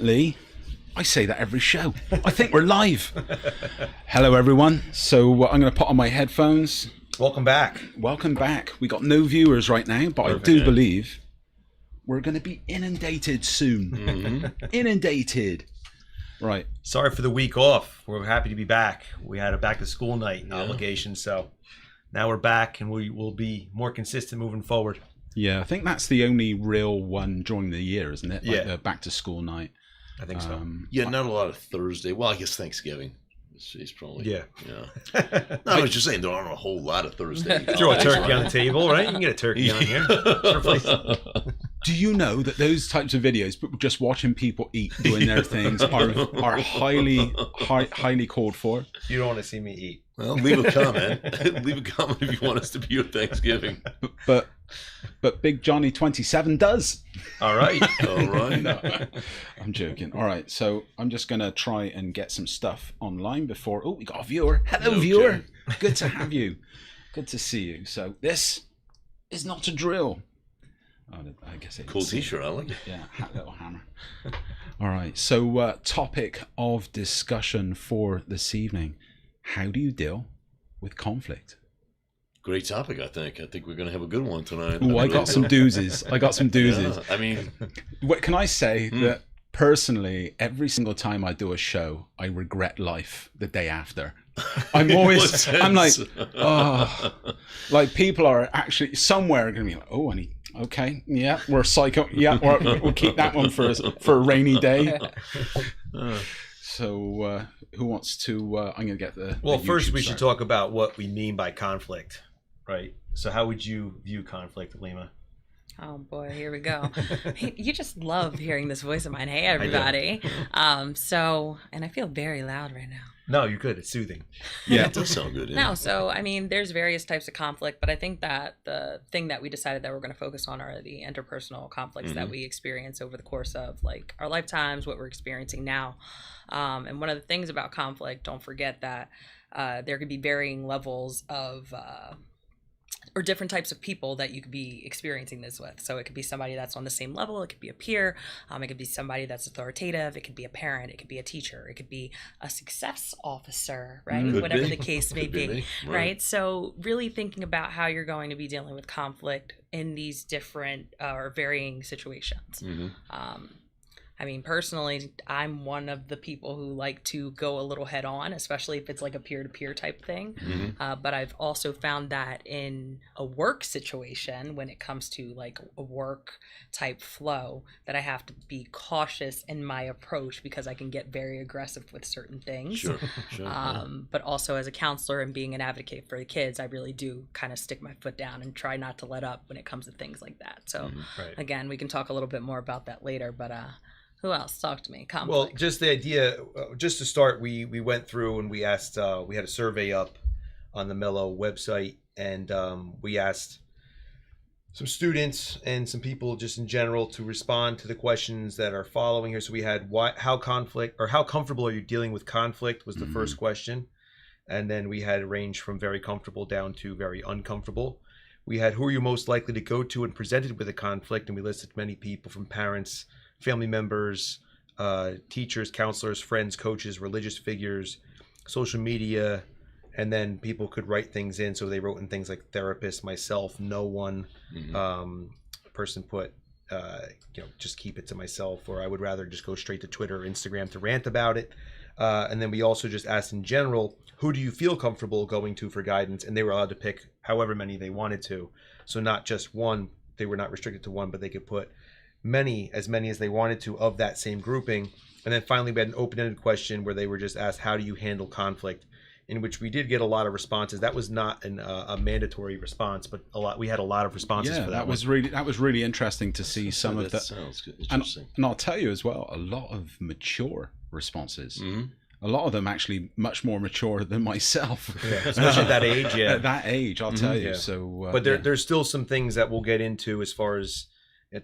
Apparently, I say that every show. I think we're live. Hello, everyone. So I'm going to put on my headphones. Welcome back. Welcome back. We got no viewers right now, but I do believe we're going to be inundated soon. Mm-hmm. Inundated. Right. Sorry for the week off. We're happy to be back. We had a back to school night obligation, so now we're back and we will be more consistent moving forward. Yeah, I think that's the only real one during the year, isn't it? Like yeah. The back to school night. I think so. Yeah, not a lot of Thursday. Well, I guess Thanksgiving. It's probably yeah. No, I was just saying there aren't a whole lot of Thursday. Throw a turkey on the table, right? You can get a turkey on here. Do you know that those types of videos, just watching people eat, doing their things, are highly called for? You don't want to see me eat. Well, leave a comment. Leave a comment if you want us to be your Thanksgiving. But Big Johnny 27 does. All right. All right. No, I'm joking. All right, so I'm just going to try and get some stuff online before... Oh, we got a viewer. Hello, viewer. Good to have you. Good to see you. So this is not a drill. Oh, I guess it's... Cool t-shirt, I like it. Yeah, little hammer. All right, so topic of discussion for this evening. How do you deal with conflict? Great topic, I think. I think we're going to have a good one tonight. Oh, I got some doozies. Yeah, I mean... Can I say that personally, every single time I do a show, I regret life the day after. I'm always... I'm like, oh... Like, people are actually somewhere going to be like, oh, I need... Okay, yeah, we're psycho. Yeah, we'll keep that one for a rainy day. So, who wants to? I'm going to get the. Well, the first YouTube we should talk about what we mean by conflict, right? So, how would you view conflict, Lima? Oh boy, here we go. You just love hearing this voice of mine. Hey, everybody. And I feel very loud right now. No, you're good. It's soothing. Yeah, it does sound good. No, so I mean, there's various types of conflict, but I think that the thing that we decided that we're going to focus on are the interpersonal conflicts that we experience over the course of like our lifetimes, what we're experiencing now. And one of the things about conflict, don't forget that there could be varying levels of or different types of people that you could be experiencing this with. So it could be somebody that's on the same level. It could be a peer. It could be somebody that's authoritative. It could be a parent. It could be a teacher. It could be a success officer, right? Whatever the case may be, right? So really thinking about how you're going to be dealing with conflict in these different or varying situations. I mean, personally, I'm one of the people who like to go a little head on, especially if it's like a peer-to-peer type thing. But I've also found that in a work situation, when it comes to like a work type flow, that I have to be cautious in my approach because I can get very aggressive with certain things. Sure. But also as a counselor and being an advocate for the kids, I really do kind of stick my foot down and try not to let up when it comes to things like that. So again, we can talk a little bit more about that later, but who else? Talk to me. Conflict. Well, just the idea, just to start, we went through and we asked, we had a survey up on the Mello website, and we asked some students and some people just in general to respond to the questions that are following here. So we had how comfortable are you dealing with conflict was the first question. And then we had range from very comfortable down to very uncomfortable. We had who are you most likely to go to and presented with a conflict, and we listed many people from parents, family members, teachers, counselors, friends, coaches, religious figures, social media, and then people could write things in. So they wrote in things like therapist, myself, no one. Person put, just keep it to myself, or I would rather just go straight to Twitter or Instagram to rant about it. And then we also just asked in general, who do you feel comfortable going to for guidance? And they were allowed to pick however many they wanted to. So not just one, they were not restricted to one, but they could put as many as they wanted to of that same grouping. And then finally we had an open-ended question where they were just asked, how do you handle conflict? In which we did get a lot of responses. That was not a mandatory response, but we had a lot of responses for that. That was really interesting to see some of that. Sounds good. Interesting. And I'll tell you as well, a lot of mature responses. A lot of them actually much more mature than myself. Yeah, especially at that age. Yeah, at that age, I'll tell you. Yeah. So, but there's still some things that we'll get into as far as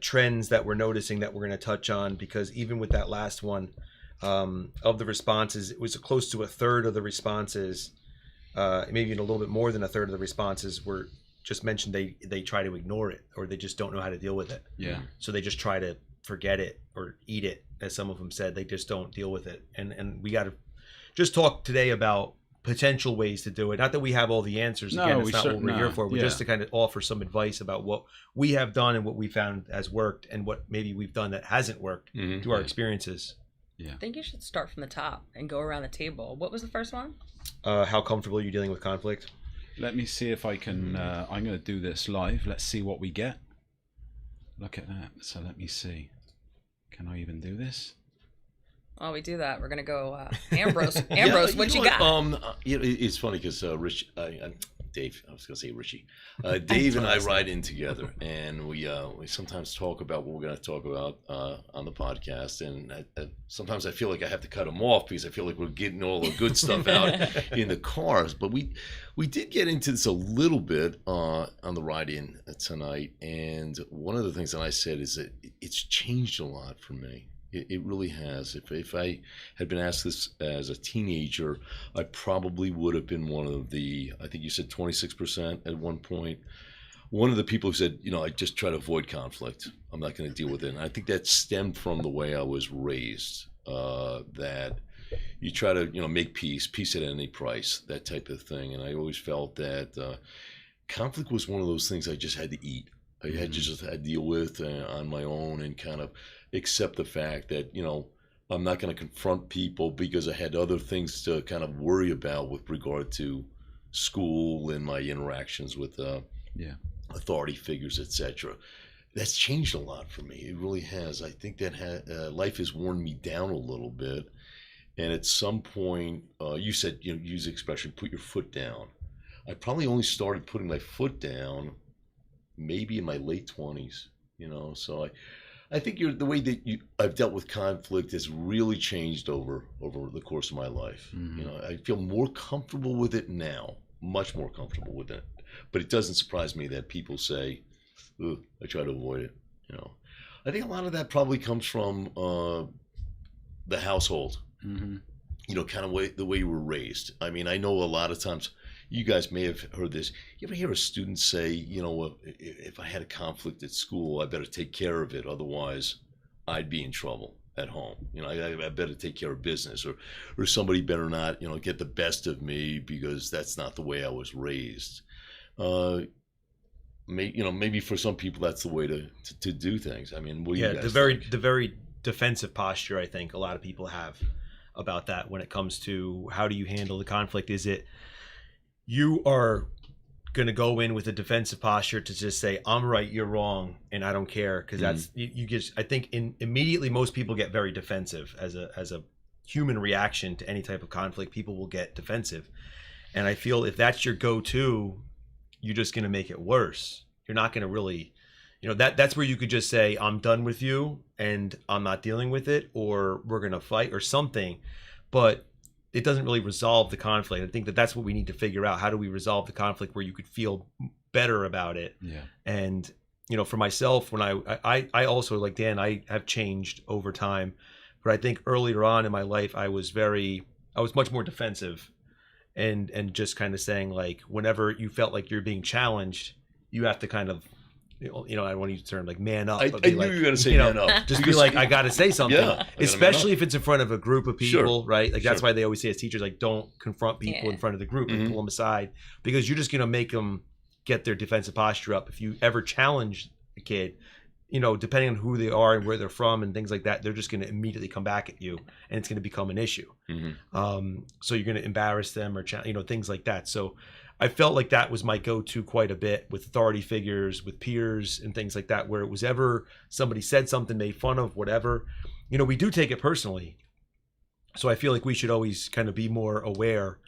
trends that we're noticing that we're going to touch on, because even with that last one, of the responses, it was close to a third of the responses, maybe even a little bit more than a third of the responses were just mentioned they try to ignore it, or they just don't know how to deal with it. Yeah. So they just try to forget it or eat it, as some of them said. They just don't deal with it. And we got to just talk today about potential ways to do it. Not that we have all the answers. No, Again, it's not what we're here for. We're yeah. just to kind of offer some advice about what we have done and what we found has worked, and what maybe we've done that hasn't worked through our experiences. I think you should start from the top and go around the table. What was the first one? How comfortable are you dealing with conflict? Let me see if I can. I'm going to do this live. Let's see what we get. Look at that. So let me see. Can I even do this? While we do that, we're gonna go Ambrose. Ambrose, what you got? It's funny because Dave, I was gonna say Richie, Dave and I ride in together, and we sometimes talk about what we're gonna talk about on the podcast, and sometimes I feel like I have to cut him off because I feel like we're getting all the good stuff out in the cars. But we did get into this a little bit on the ride in tonight, and one of the things that I said is that it's changed a lot for me. It really has. If I had been asked this as a teenager, I probably would have been one of the, I think you said 26% at one point, one of the people who said, I just try to avoid conflict. I'm not going to deal with it. And I think that stemmed from the way I was raised, that you try to, make peace at any price, that type of thing. And I always felt that conflict was one of those things I just had to eat. I had to just deal with on my own and kind of accept the fact that, I'm not going to confront people because I had other things to kind of worry about with regard to school and my interactions with authority figures, etc. That's changed a lot for me. It really has. I think that life has worn me down a little bit. And at some point, you said, use the expression, put your foot down. I probably only started putting my foot down maybe in my late 20s, so I think the way that I've dealt with conflict has really changed over the course of my life. I feel more comfortable with it now, much more comfortable with it. But it doesn't surprise me that people say, I try to avoid it. I think a lot of that probably comes from the household, kind of the way you were raised. I mean, I know a lot of times, you guys may have heard this. You ever hear a student say, if I had a conflict at school, I better take care of it. Otherwise, I'd be in trouble at home. I better take care of business, or somebody better not, get the best of me because that's not the way I was raised. Maybe for some people that's the way to do things. I mean, what do you guys think? The very defensive posture I think a lot of people have about that when it comes to how do you handle the conflict. Is it you are going to go in with a defensive posture to just say, I'm right, you're wrong, and I don't care, because that's you just, I think immediately most people get very defensive as a human reaction to any type of conflict. People will get defensive, and I feel if that's your go-to, you're just going to make it worse. You're not going to really, that's where you could just say, I'm done with you and I'm not dealing with it, or we're going to fight or something, but it doesn't really resolve the conflict. I think that's what we need to figure out. How do we resolve the conflict where you could feel better about it? Yeah. And, for myself, when I also, like Dan, I have changed over time, but I think earlier on in my life, I was much more defensive and just kind of saying, like, whenever you felt like you're being challenged, you have to kind of, I don't want to use the term like man up. I knew you were going to say man up. Just be like, I got to say something, especially if it's in front of a group of people, right? Like that's why they always say as teachers, like, don't confront people in front of the group and pull them aside, because you're just going to make them get their defensive posture up. If you ever challenge a kid, depending on who they are and where they're from and things like that, they're just going to immediately come back at you, and it's going to become an issue. So you're going to embarrass them or things like that. So I felt like that was my go-to quite a bit with authority figures, with peers and things like that, where it was ever somebody said something, made fun of, whatever, we do take it personally. So I feel like we should always kind of be more aware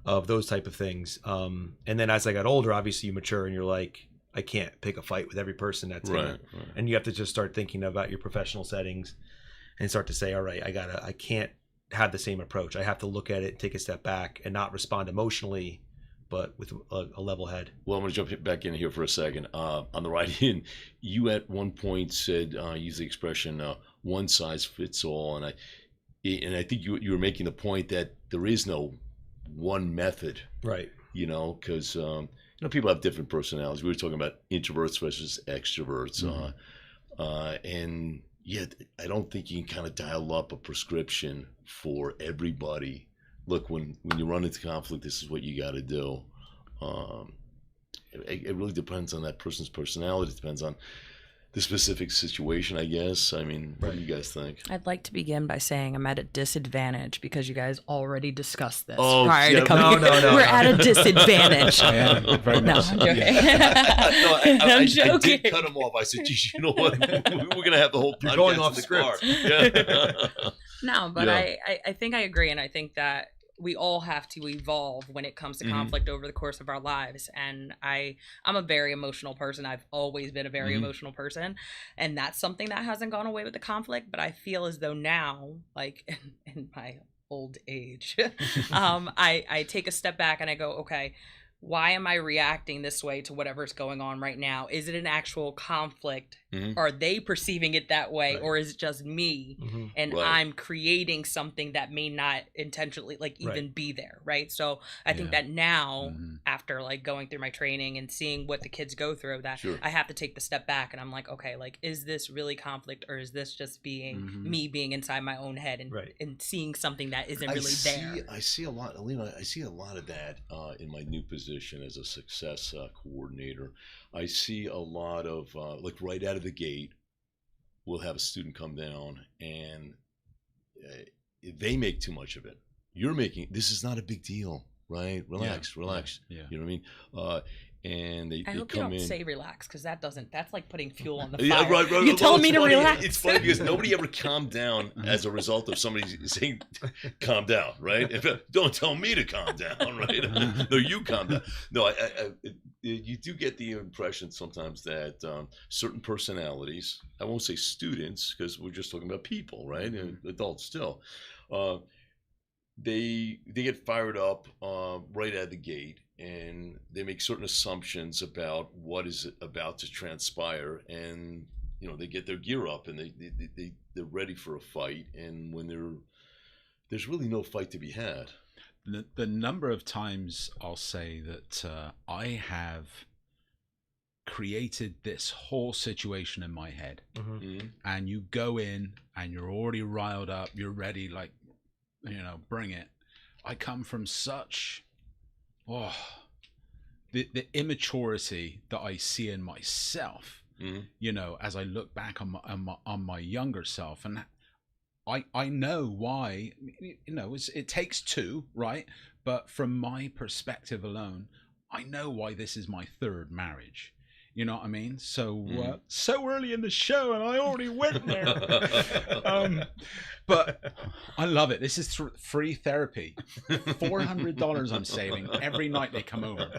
of those type of things. And then as I got older, obviously you mature and you're like, I can't pick a fight with every person that's in it. And you have to just start thinking about your professional settings and start to say, all right, I can't have the same approach. I have to look at it, take a step back, and not respond emotionally, but with a level head. Well, I'm going to jump back in here for a second. On the ride in, you at one point said, use the expression, one size fits all. And I think you were making the point that there is no one method. Right. Because, people have different personalities. We were talking about introverts versus extroverts. And, yet I don't think you can kind of dial up a prescription for everybody. Look, when you run into conflict, this is what you got to do. It really depends on that person's personality. It depends on the specific situation, I guess. I mean, what do you guys think? I'd like to begin by saying I'm at a disadvantage because you guys already discussed this Oh, prior yeah, to coming. no. We're at a disadvantage. Yeah, very No, much. I'm joking. I I'm joking. did cut him off. I said, geez, you know what? We're going to have the whole podcast You're going off in the script. car. Yeah. No, but Yeah. I think I agree, and I think that we all have to evolve when it comes to conflict over the course of our lives. And I'm a very emotional person. I've always been a very emotional person, and that's something that hasn't gone away with the conflict. But I feel as though now, like in my old age, I take a step back and I go, okay, why am I reacting this way to whatever's going on right now? Is it an actual conflict? Are they perceiving it that way? Right. Or is it just me? And Right. I'm creating something that may not intentionally even be there. Right. So I think that now, after like going through my training and seeing what the kids go through, that Sure. I have to take the step back and I'm like, okay, like, is this really conflict, or is this just being me being inside my own head and, Right. and seeing something that isn't really there? I see a lot, Alina, I see a lot of that in my new position as a success coordinator. I see a lot of, like right out of the gate, we'll have a student come down and they make too much of it. This is not a big deal, right? Relax. Yeah. You know what I mean? And they I hope come you don't in. say relax, because that's like putting fuel on the fire. Yeah, right. You're Well, telling me it's to funny. relax. It's funny because nobody ever calmed down as a result of somebody saying, calm down, right? Don't tell me to calm down, right? No, you calm down. No, you do get the impression sometimes that certain personalities, I won't say students, because we're just talking about people, right? Adults still. They get fired up right out of the gate, and they make certain assumptions about what is about to transpire, and they get their gear up and they're ready for a fight, and when there's really no fight to be had. The number of times I'll say that I have created this whole situation in my head, and you go in and you're already riled up, you're ready, like, bring it. I come from such the immaturity that I see in myself, as I look back on my younger self, and I know why. It takes two, right? But from my perspective alone, I know why this is my third marriage. You know what I mean? So so early in the show, and I already went there. But I love it. This is free therapy. $400 I'm saving every night they come over.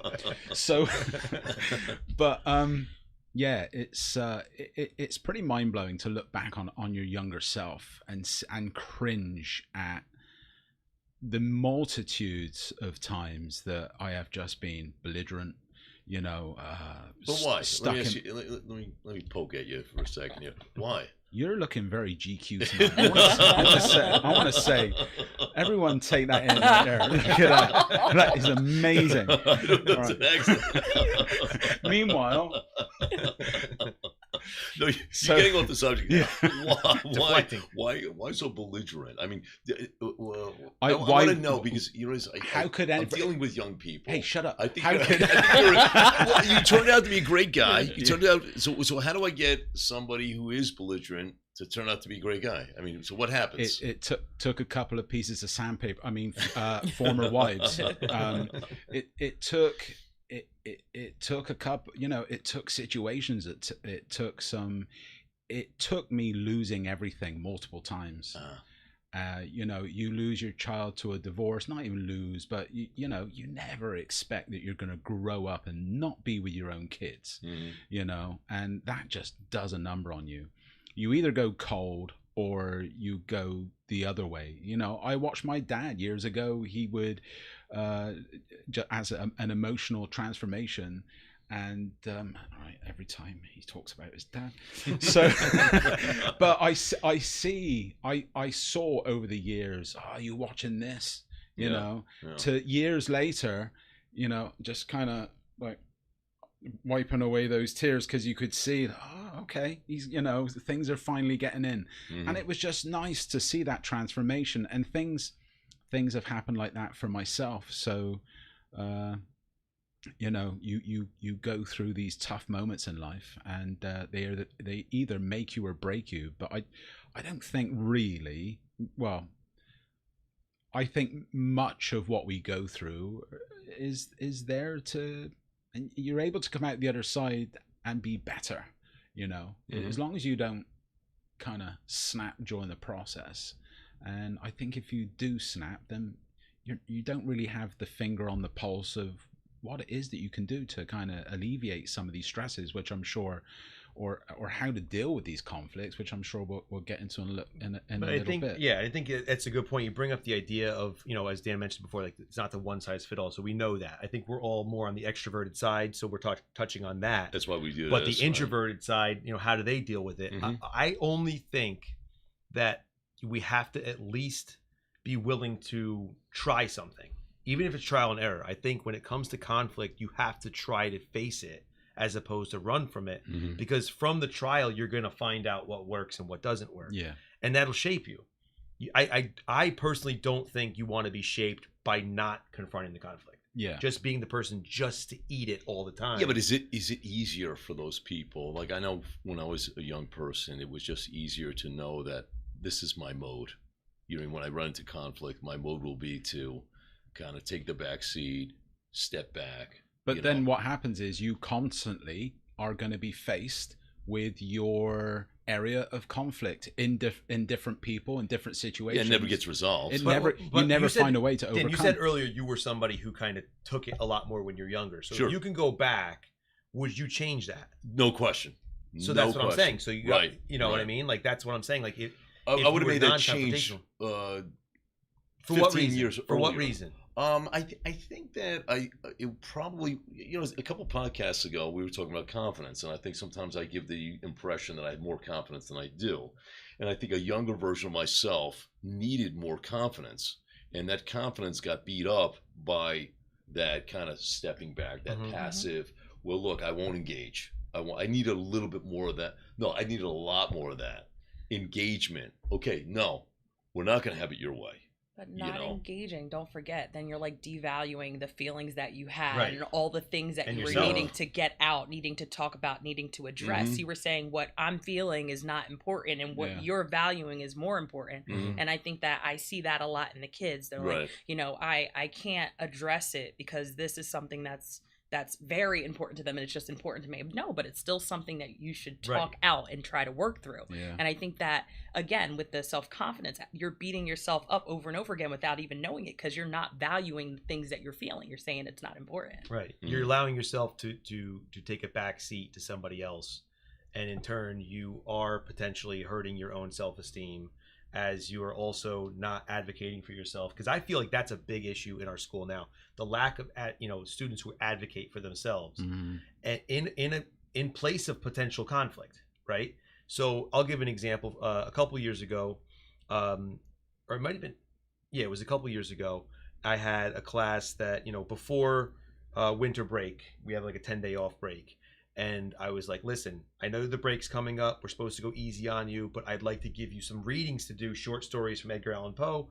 So, but yeah, it's pretty mind blowing to look back on your younger self and cringe at the multitudes of times that I have just been belligerent. But why? Let me ask you, let me poke at you for a second here. Why? You're looking very GQ tonight. I want to say, everyone take that in right there. Look at that. That is amazing. That's excellent. Meanwhile, no, you're getting off the subject. Yeah. Why so belligerent? I mean, I want to know, because I'm dealing with young people. Hey, shut up. I think, How could you turned out to be a great guy. You turned out. So how do I get somebody who is belligerent to turn out to be a great guy? I mean, so what happens? It took a couple of pieces of sandpaper. I mean, former wives. It took a couple. It took situations. It took me losing everything multiple times. You lose your child to a divorce, not even lose, but you never expect that you're going to grow up and not be with your own kids, and that just does a number on you. You either go cold or you go the other way. I watched my dad years ago. He would, as an emotional transformation, and every time he talks about his dad. So, but I saw over the years, are you watching this? To years later, just kind of like, wiping away those tears because you could see, oh, okay, he's, things are finally getting in. And it was just nice to see that transformation, and things have happened like that for myself. So you go through these tough moments in life, and they either make you or break you. But I don't think really, well, I think much of what we go through is there to, and you're able to come out the other side and be better, as long as you don't kind of snap during the process. And I think if you do snap, then you don't really have the finger on the pulse of what it is that you can do to kind of alleviate some of these stresses, which I'm sure, or how to deal with these conflicts, which I'm sure we'll get into in a little bit. Yeah, I think that's a good point. You bring up the idea of, as Dan mentioned before, like it's not the one size fit all. So we know that. I think we're all more on the extroverted side, so we're touching on that. That's why we do. But the introverted side, how do they deal with it? I only think that we have to at least be willing to try something, even if it's trial and error. I think when it comes to conflict, you have to try to face it as opposed to run from it, because from the trial, you're going to find out what works and what doesn't work. Yeah. And that'll shape you. I personally don't think you want to be shaped by not confronting the conflict. Yeah. Just being the person just to eat it all the time. Yeah, but is it easier for those people? Like, I know when I was a young person, it was just easier to know that this is my mode. When I run into conflict, my mode will be to kind of take the back seat, step back. But then what happens is you constantly are going to be faced with your area of conflict in different people, in different situations. Yeah, it never gets resolved. You never find a way to overcome. You said earlier you were somebody who kind of took it a lot more when you're younger. So if you can go back, would you change that? No question. So that's what I'm saying. So you got, what I mean? Like, that's what I'm saying. Like, I would have made that change for 15 what reason? years For what earlier. reason? I think that it probably, a couple podcasts ago we were talking about confidence, and I think sometimes I give the impression that I have more confidence than I do, and I think a younger version of myself needed more confidence, and that confidence got beat up by that kind of stepping back, that passive. Well, look, I won't engage. I need a little bit more of that. No, I needed a lot more of that engagement. Okay, no, we're not going to have it your way. But not engaging, don't forget, then you're like devaluing the feelings that you had and all the things that you were needing to get out, needing to talk about, needing to address. You were saying what I'm feeling is not important and what you're valuing is more important. And I think that I see that a lot in the kids. They're like, I can't address it because this is something that's very important to them and it's just important to me. No, but it's still something that you should talk out and try to work through. Yeah. And I think that, again, with the self-confidence, you're beating yourself up over and over again without even knowing it because you're not valuing the things that you're feeling. You're saying it's not important. Right. You're allowing yourself to take a back seat to somebody else. And in turn, you are potentially hurting your own self-esteem as you are also not advocating for yourself. Because I feel like that's a big issue in our school now. The lack of students who advocate for themselves and in place of potential conflict, right? So I'll give an example. A couple of years ago, or it might have been, it was a couple of years ago, I had a class that, before winter break, we have like a 10-day off break. And I was like, listen, I know the break's coming up. We're supposed to go easy on you, but I'd like to give you some readings to do, short stories from Edgar Allan Poe.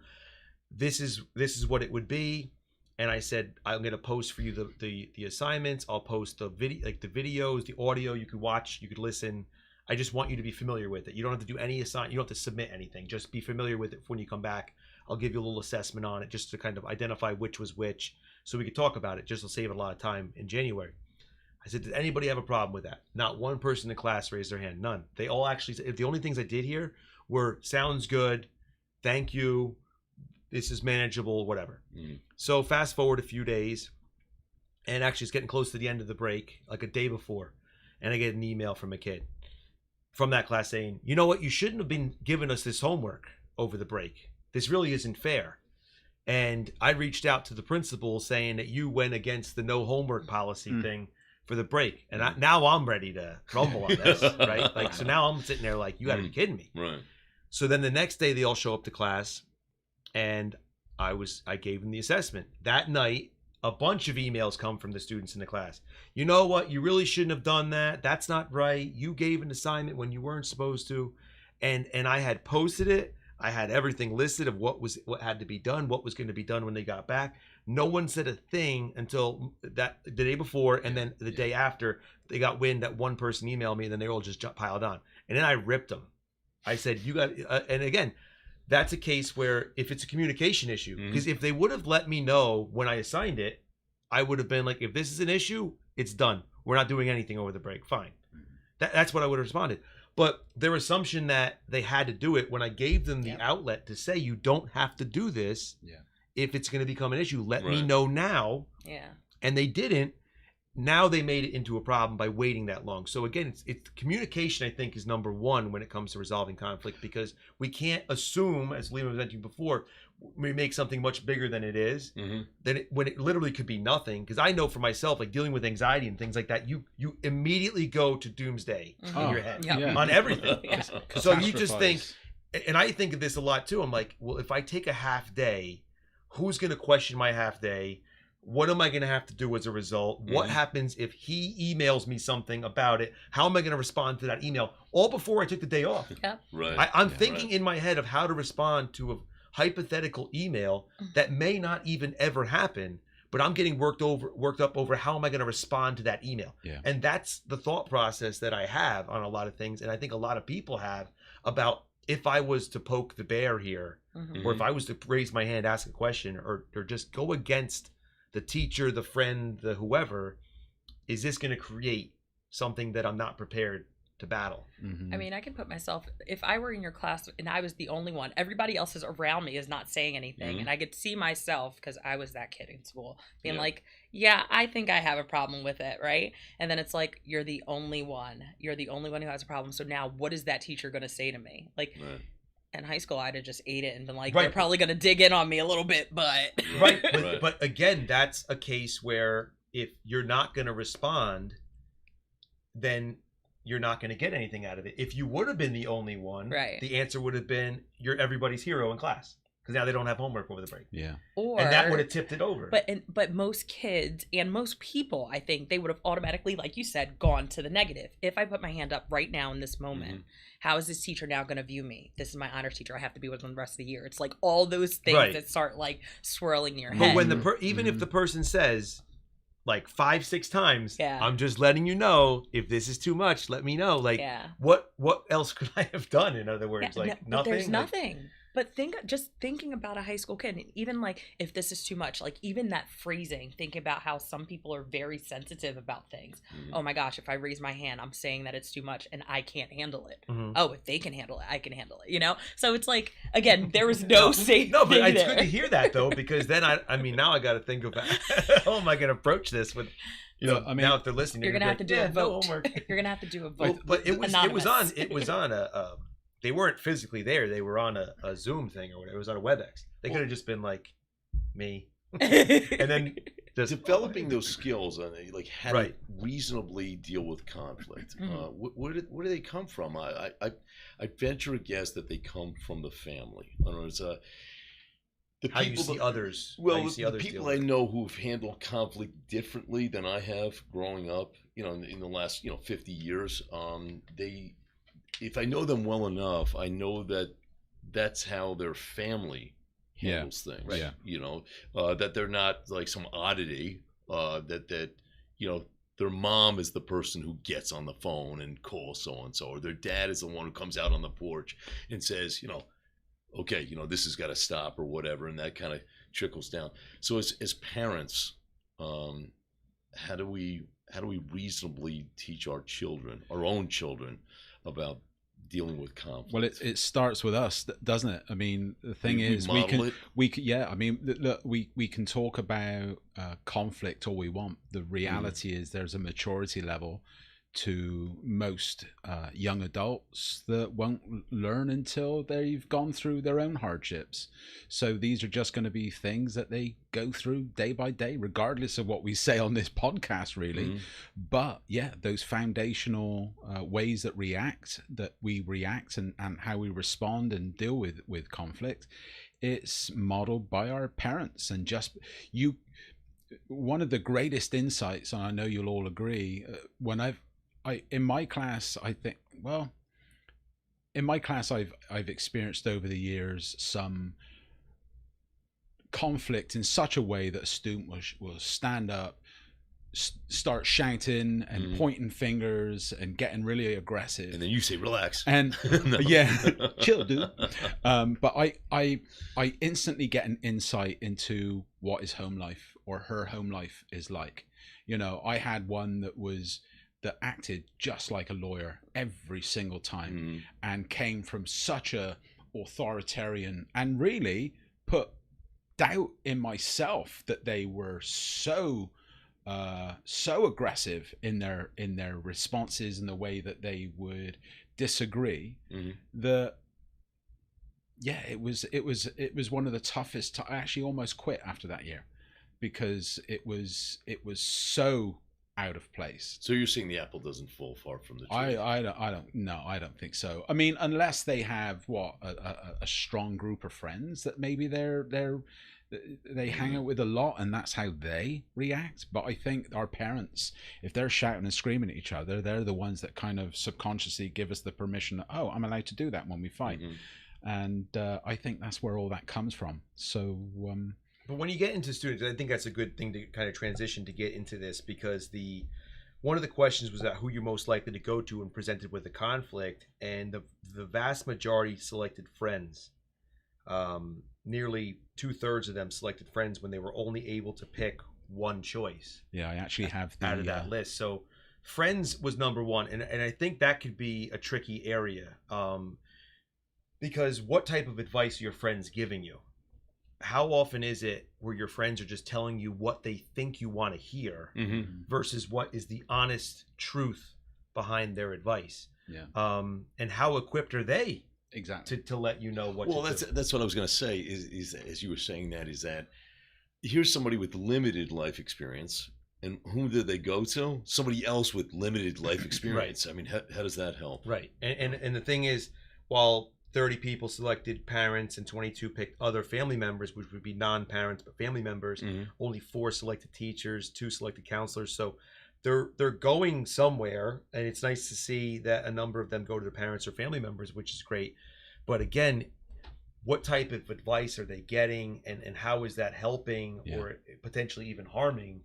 This is what it would be. And I said, I'm going to post for you the assignments. I'll post the video, like the videos, the audio. You could watch, you could listen. I just want you to be familiar with it. You don't have to do any assignment. You don't have to submit anything. Just be familiar with it when you come back. I'll give you a little assessment on it just to kind of identify which was which so we could talk about it, just to save a lot of time in January. I said, did anybody have a problem with that? Not one person in the class raised their hand. None. They all actually said, the only things I did here were, sounds good, thank you, this is manageable, whatever. So fast forward a few days, and actually it's getting close to the end of the break, like a day before, and I get an email from a kid from that class saying, you know what, you shouldn't have been giving us this homework over the break. This really isn't fair. And I reached out to the principal saying that you went against the no homework policy thing for the break, and now I'm ready to rumble on this, right? Like, so now I'm sitting there like, you gotta be kidding me. Right. So then the next day they all show up to class, and I gave them the assessment. That night, a bunch of emails come from the students in the class. You know what? You really shouldn't have done that. That's not right. You gave an assignment when you weren't supposed to. And I had posted it. I had everything listed of what had to be done, what was going to be done when they got back. No one said a thing until the day before, and then the day after they got wind that one person emailed me, and then they all just piled on. And then I ripped them. I said, "You got," and again, that's a case where if it's a communication issue, because if they would have let me know when I assigned it, I would have been like, if this is an issue, it's done. We're not doing anything over the break. Fine. That's what I would have responded. But their assumption that they had to do it when I gave them the outlet to say, you don't have to do this. If it's going to become an issue, let me know now. And they didn't. Now they made it into a problem by waiting that long. So again, it's communication, I think, is number one when it comes to resolving conflict, because we can't assume, as Liam was mentioning before, we make something much bigger than it is, when it literally could be nothing. Because I know for myself, like dealing with anxiety and things like that, you immediately go to doomsday in your head on everything. So you just think, and I think of this a lot too. I'm like, well, if I take a half day, who's going to question my half day? What am I going to have to do as a result? What happens if he emails me something about it? How am I going to respond to that email? All before I took the day off. I'm thinking in my head of how to respond to a hypothetical email that may not even ever happen, but I'm getting worked up over how am I going to respond to that email. And that's the thought process that I have on a lot of things. And I think a lot of people have about, if I was to poke the bear here, or if I was to raise my hand, ask a question, or just go against the teacher, the friend, the whoever, is this going to create something that I'm not prepared to battle? I mean, I can put myself, if I were in your class and I was the only one, everybody else is around me is not saying anything. And I could see myself, because I was that kid in school, being like, yeah, I think I have a problem with it, right? And then it's like, you're the only one. You're the only one who has a problem. So now what is that teacher going to say to me? Like, in high school, I'd have just ate it and been like, they're probably going to dig in on me a little bit, but... But again, that's a case where if you're not going to respond, then you're not going to get anything out of it. If you would have been the only one, the answer would have been, you're everybody's hero in class. Because now they don't have homework over the break. And that would have tipped it over. But most kids and most people, I think, they would have automatically, like you said, gone to the negative. If I put my hand up right now in this moment, how is this teacher now going to view me? This is my honors teacher. I have to be with them the rest of the year. It's like all those things that start like swirling in your head. But when even if the person says like 5-6 times, I'm just letting you know, if this is too much, let me know. Like what else could I have done? In other words, nothing. There's nothing. But thinking about a high school kid, and even like if this is too much, like even that phrasing, thinking about how some people are very sensitive about things. Oh my gosh, if I raise my hand, I'm saying that it's too much and I can't handle it. Oh, if they can handle it, I can handle it, you know? So it's like, again, there was no safe No, but it's good to hear that though, because then I mean, now I got to think about how am I going to approach this with, you know, I mean, now if they're listening, you're going to have to do a vote. You're going to have to do a vote. But it was on a they weren't physically there. They were on a Zoom thing or whatever. It was on a WebEx. They could have just been like me, and then just developing those skills on like how to reasonably deal with conflict. Where do they come from? I venture a guess that they come from the family. In other words, the how you see others. Well, the people I know who've handled conflict differently than I have growing up, you know, in the last 50 years, if I know them well enough, I know that that's how their family handles things. You know, that they're not like some oddity. That their mom is the person who gets on the phone and calls so and so, or their dad is the one who comes out on the porch and says, okay, this has got to stop or whatever, and that kind of trickles down. So as parents, how do we reasonably teach our own children, about dealing with conflict? Well, it starts with us, doesn't it? I mean, the thing is, we can I mean, look, we can talk about conflict all we want. The reality is there's a maturity level to most young adults that won't learn until they've gone through their own hardships. So these are just going to be things that they go through day by day, regardless of what we say on this podcast, really. But yeah, those foundational ways that we react and how we respond and deal with conflict, it's modeled by our parents. And just one of the greatest insights, and I know you'll all agree, when in my class, I've experienced over the years some conflict in such a way that a student will stand up, start shouting and pointing fingers and getting really aggressive, and then you say relax and yeah, chill, dude. But I instantly get an insight into what his home life or her home life is like. You know, I had one that acted just like a lawyer every single time, and came from such a authoritarian, and really put doubt in myself that they were so aggressive in their responses and the way that they would disagree. It was one of the toughest. I actually almost quit after that year because it was so out of place. So you're saying the apple doesn't fall far from the tree? I don't think so. I mean, unless they have a strong group of friends that maybe they hang out with a lot and that's how they react. But I think our parents, if they're shouting and screaming at each other, they're the ones that kind of subconsciously give us the permission that, oh, I'm allowed to do that when we fight. And I think that's where all that comes from. So but when you get into students, I think that's a good thing to kind of transition to get into this, because one of the questions was that who you're most likely to go to when presented with a conflict, and the vast majority selected friends. Nearly 2/3 of them selected friends when they were only able to pick one choice. Yeah, I actually have out of that list. So friends was number one, and I think that could be a tricky area, because what type of advice are your friends giving you? How often is it where your friends are just telling you what they think you want to hear versus what is the honest truth behind their advice? Yeah. And how equipped are they exactly to let you know what to do? That's what I was going to say is as you were saying that, is that here's somebody with limited life experience, and whom did they go to? Somebody else with limited life experience. Right. I mean, how does that help? Right. And the thing is, while 30 people selected parents and 22 picked other family members, which would be non-parents but family members, only 4 selected teachers, 2 selected counselors. So they're going somewhere, and it's nice to see that a number of them go to their parents or family members, which is great. But again, what type of advice are they getting, and how is that helping or potentially even harming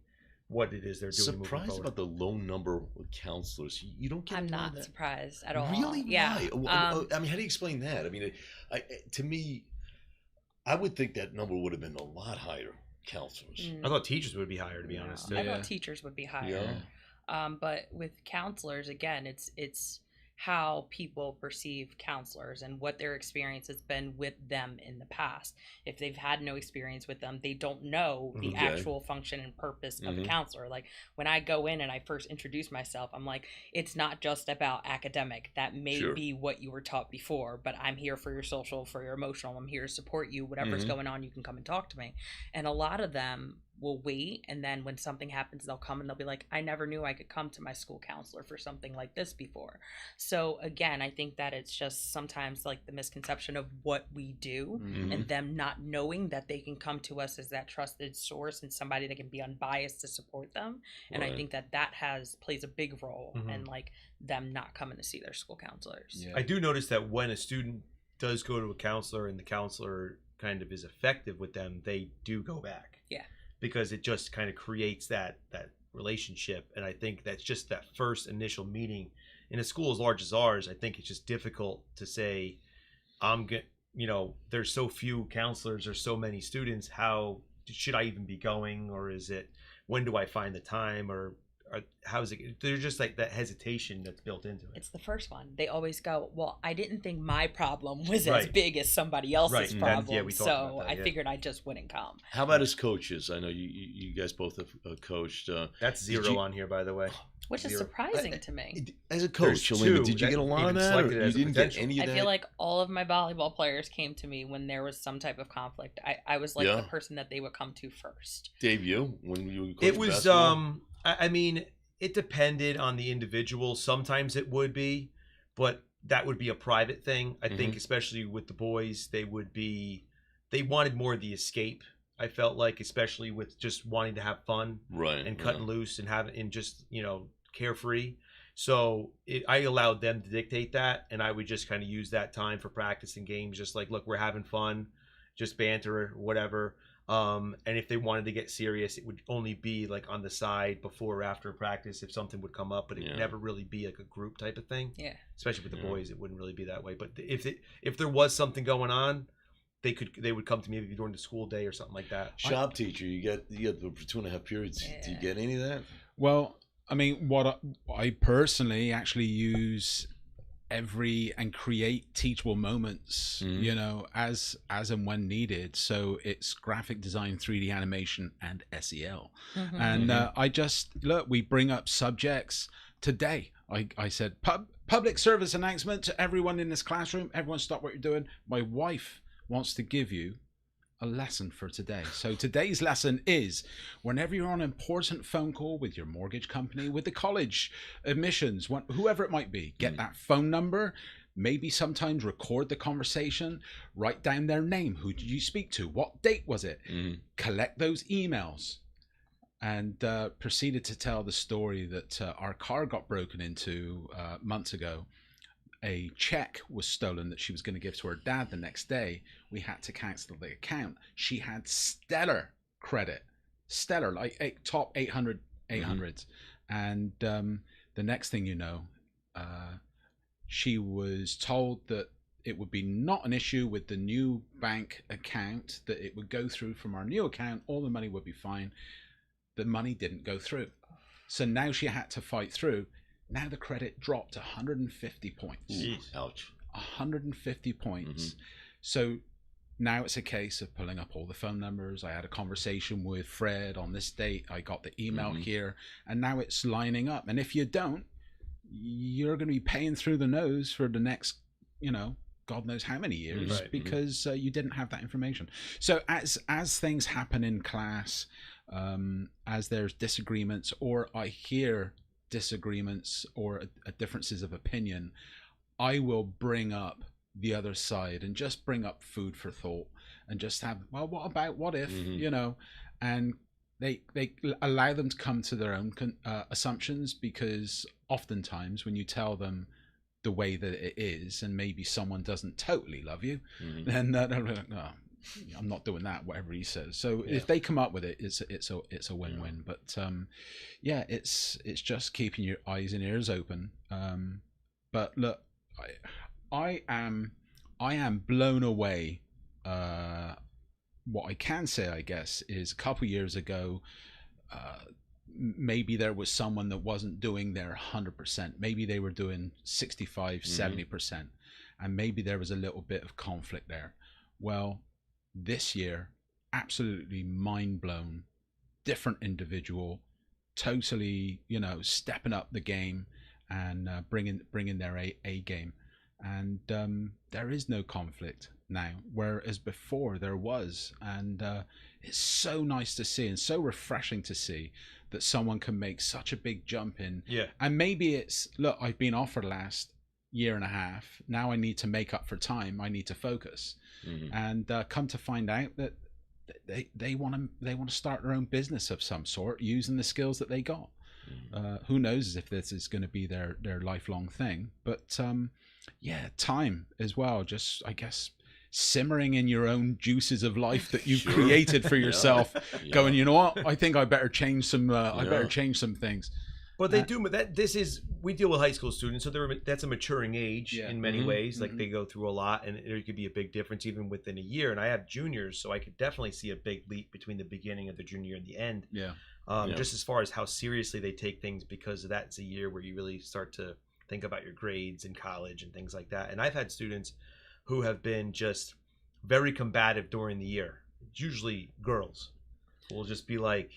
what it is they're doing? Surprised about the low number of counselors. You don't get. I'm not surprised at all. Really? Yeah. Why? I mean, how do you explain that? I mean, to me, I would think that number would have been a lot higher. Counselors. I thought teachers would be higher, to be honest. I thought teachers would be higher. Yeah. But with counselors, again, it's how people perceive counselors and what their experience has been with them in the past. If they've had no experience with them, they don't know the actual function and purpose of a counselor. Like when I go in and I first introduce myself, I'm like, it's not just about academic. That may be what you were taught before, but I'm here for your social, for your emotional. I'm here to support you. Whatever's going on, you can come and talk to me. And a lot of them will wait, and then when something happens, they'll come and they'll be like, I never knew I could come to my school counselor for something like this before. So again, I think that it's just sometimes like the misconception of what we do, and them not knowing that they can come to us as that trusted source and somebody that can be unbiased to support them. And I think that plays a big role in like them not coming to see their school counselors. I do notice that when a student does go to a counselor and the counselor kind of is effective with them, they do go back. Because it just kind of creates that relationship. And I think that's just that first initial meeting in a school as large as ours. I think it's just difficult to say, there's so few counselors or so many students. How should I even be going? Or is it, when do I find the time? Or how is it? There's just like that hesitation that's built into it. It's the first one. They always go, well, I didn't think my problem was as big as somebody else's problem, so I figured I just wouldn't come. How about as coaches? I know you guys both have coached. That's 0 on here, by the way. Which is surprising to me. As a coach, Alina, did you get a lot of that? Or you didn't get any of that? I feel like all of my volleyball players came to me when there was some type of conflict. I was like the person that they would come to first. Dave, when you coached it was basketball? I mean, it depended on the individual. Sometimes it would be, but that would be a private thing. I think especially with the boys, they wanted more of the escape. I felt like, especially with just wanting to have fun Right. and cutting loose and having and just carefree. So I allowed them to dictate that, and I would just kind of use that time for practice and games. Just like, look, we're having fun, just banter or whatever. And if they wanted to get serious, it would only be like on the side before or after practice if something would come up, but it would never really be like a group type of thing. Yeah. Especially with the boys, it wouldn't really be that way. But if there was something going on, they would come to me maybe during the school day or something like that. Shop teacher, you get the 2.5 periods. Yeah. Do you get any of that? Well, I mean, what I personally actually use and create teachable moments, as and when needed. So it's graphic design, 3D animation, and SEL. And I just we bring up subjects today. I said public service announcement to everyone in this classroom. Everyone stop what you're doing. My wife wants to give you a lesson for today. So today's lesson is, whenever you're on an important phone call with your mortgage company, with the college admissions, whoever it might be, get that phone number, maybe sometimes record the conversation, write down their name, who did you speak to, what date was it, collect those emails, and proceeded to tell the story that our car got broken into months ago. A check was stolen that she was going to give to her dad the next day. We had to cancel the account. She had stellar credit, like top 800, 800s. And the next thing you know, she was told that it would be not an issue with the new bank account, that it would go through from our new account. All the money would be fine. The money didn't go through. So now she had to fight through. Now the credit dropped 150 points. Jeez. Ouch. 150 points. So now it's a case of pulling up all the phone numbers. I had a conversation with Fred on this date. I got the email here, and now it's lining up. And if you don't, you're going to be paying through the nose for the next, God knows how many years, because you didn't have that information. So as things happen in class, as there's disagreements, or I hear disagreements or differences of opinion, I will bring up the other side and just bring up food for thought and just have, well, what about, what if, and they allow them to come to their own assumptions, because oftentimes when you tell them the way that it is, and maybe someone doesn't totally love you, then they're like, no, I'm not doing that, whatever he says. So if they come up with it, it's a win-win. But it's just keeping your eyes and ears open. But look, I am blown away. What I can say, I guess, is a couple years ago, maybe there was someone that wasn't doing their 100%. Maybe they were doing 65, 70%, and maybe there was a little bit of conflict there. Well, this year, absolutely mind blown, different individual, totally, stepping up the game and bringing their A game, and there is no conflict now, whereas before there was, and it's so nice to see and so refreshing to see that someone can make such a big jump in. And maybe it's, look, I've been off for the last year and a half. Now I need to make up for time. I need to focus. And come to find out that they want to start their own business of some sort using the skills that they got. Who knows if this is going to be their lifelong thing, but time as well, just I guess simmering in your own juices of life that you've created for yourself, going, you know what, I think I better change some things. But they do that. We deal with high school students, so that's a maturing age in many ways. Like they go through a lot, and there could be a big difference even within a year. And I have juniors, so I could definitely see a big leap between the beginning of the junior year and the end. Just as far as how seriously they take things, because that's a year where you really start to think about your grades in college and things like that. And I've had students who have been just very combative during the year. It's usually girls who will just be like,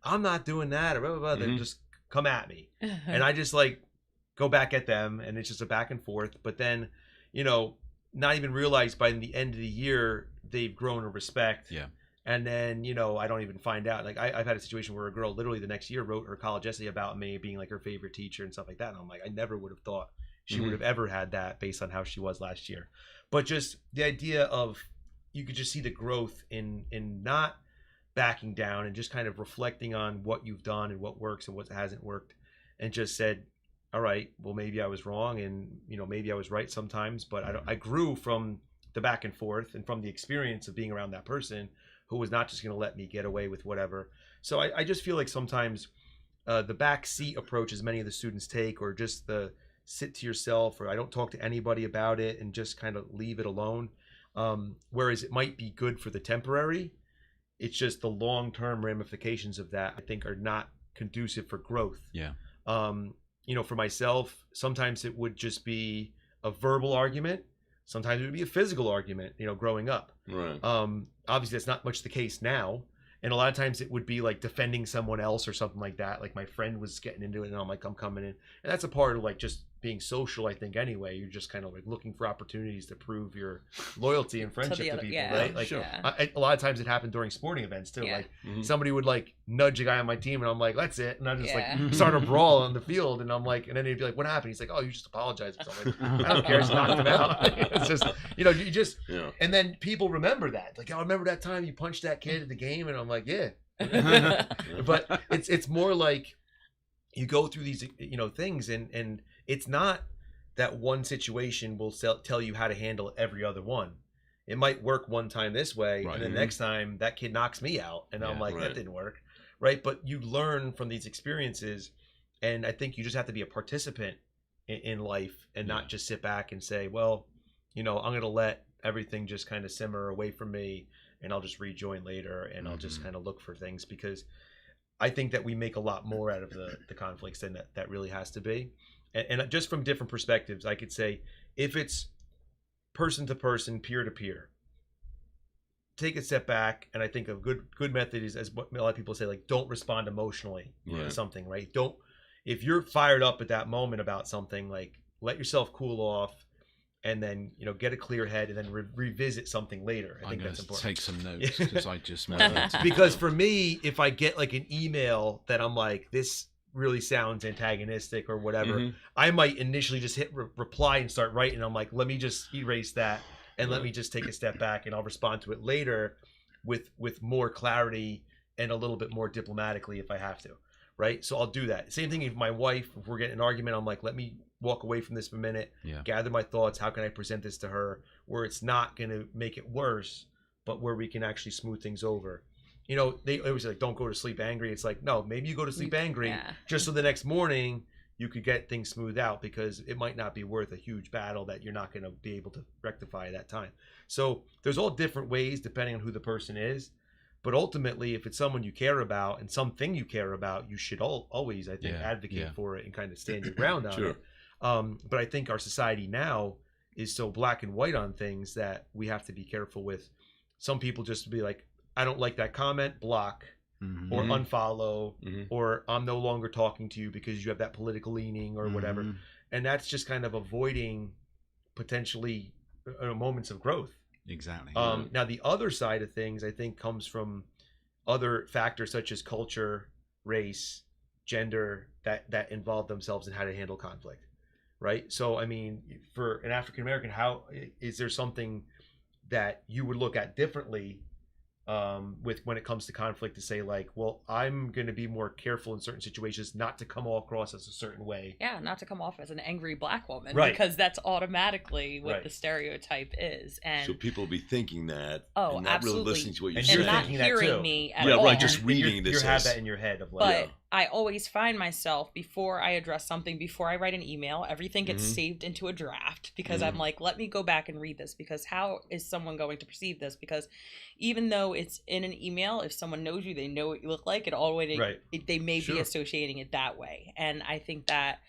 "I'm not doing that," or blah blah blah. They just come at me, and I just like go back at them, and it's just a back and forth. But then, not even realize by the end of the year they've grown in respect. And then, I don't even find out. Like I've had a situation where a girl literally the next year wrote her college essay about me being like her favorite teacher and stuff like that. And I'm like, I never would have thought she would have ever had that based on how she was last year. But just the idea of, you could just see the growth in not backing down and just kind of reflecting on what you've done and what works and what hasn't worked, and just said, all right, well, maybe I was wrong, and maybe I was right sometimes, but I grew from the back and forth and from the experience of being around that person who was not just going to let me get away with whatever. So I just feel like sometimes the back seat approach, as many of the students take, or just the sit to yourself, or I don't talk to anybody about it and just kind of leave it alone. Whereas it might be good for the temporary, it's just the long-term ramifications of that, I think, are not conducive for growth. Yeah. For myself, sometimes it would just be a verbal argument. Sometimes it would be a physical argument, growing up. Right. Obviously, that's not much the case now. And a lot of times it would be like defending someone else or something like that. Like my friend was getting into it and I'm like, I'm coming in. And that's a part of like just being social, I think, anyway. You're just kind of like looking for opportunities to prove your loyalty and friendship to people, right? Like, sure. A lot of times it happened during sporting events too. Yeah. Like somebody would like nudge a guy on my team and I'm like, that's it. And I just like start a brawl on the field. And I'm like, and then he'd be like, what happened? He's like, oh, you just apologized or something. I don't care. Just knocked him out. It's just, you just, and then people remember that. Like, I remember that time you punched that kid at the game. And I'm like, yeah. But it's more like you go through these things and it's not that one situation will tell you how to handle every other one. It might work one time this way, right, and then the next time that kid knocks me out and I'm like, that didn't work, right? But you learn from these experiences, and I think you just have to be a participant in life and not just sit back and say, well, I'm going to let everything just kind of simmer away from me and I'll just rejoin later and I'll just kind of look for things, because I think that we make a lot more out of the conflicts than that really has to be. And just from different perspectives, I could say if it's person to person, peer to peer, take a step back. And I think a good method is, as what a lot of people say, like, don't respond emotionally to something, right? If you're fired up at that moment about something, like, let yourself cool off, and then get a clear head, and then revisit something later. I think that's important. Take some notes because I just because for me, if I get like an email that I'm like, this really sounds antagonistic or whatever, I might initially just hit reply and start writing. I'm like, let me just erase that and let me just take a step back, and I'll respond to it later with more clarity and a little bit more diplomatically if I have to, right? So I'll do that. Same thing if my wife, if we're getting an argument, I'm like, let me walk away from this for a minute, gather my thoughts. How can I present this to her where it's not going to make it worse, but where we can actually smooth things over? They always say, like, don't go to sleep angry. It's like, no, maybe you go to sleep angry just so the next morning you could get things smoothed out, because it might not be worth a huge battle that you're not going to be able to rectify at that time. So there's all different ways depending on who the person is. But ultimately, if it's someone you care about and something you care about, you should always, I think, advocate for it and kind of stand your ground on it. But I think our society now is so black and white on things that we have to be careful with. Some people just be like, I don't like that comment, block, or unfollow, or I'm no longer talking to you because you have that political leaning or whatever. And that's just kind of avoiding potentially moments of growth. Exactly. Now, the other side of things, I think, comes from other factors such as culture, race, gender, that involve themselves in how to handle conflict. Right. So, I mean, for an African American, how is there something that you would look at differently with when it comes to conflict, to say like, well, I'm going to be more careful in certain situations not to come all across as a certain way. Yeah, not to come off as an angry black woman, right, because that's automatically what the stereotype is. And so people will be thinking that, and not really listening to what you're and saying. You're not thinking hearing that too. me at all. Right, just reading this. You have that in your head of like, but I always find myself, before I address something, before I write an email, everything gets saved into a draft, because I'm like, let me go back and read this, because how is someone going to perceive this? Because even though it's in an email, if someone knows you, they know what you look like, it already they may be associating it that way. And I think that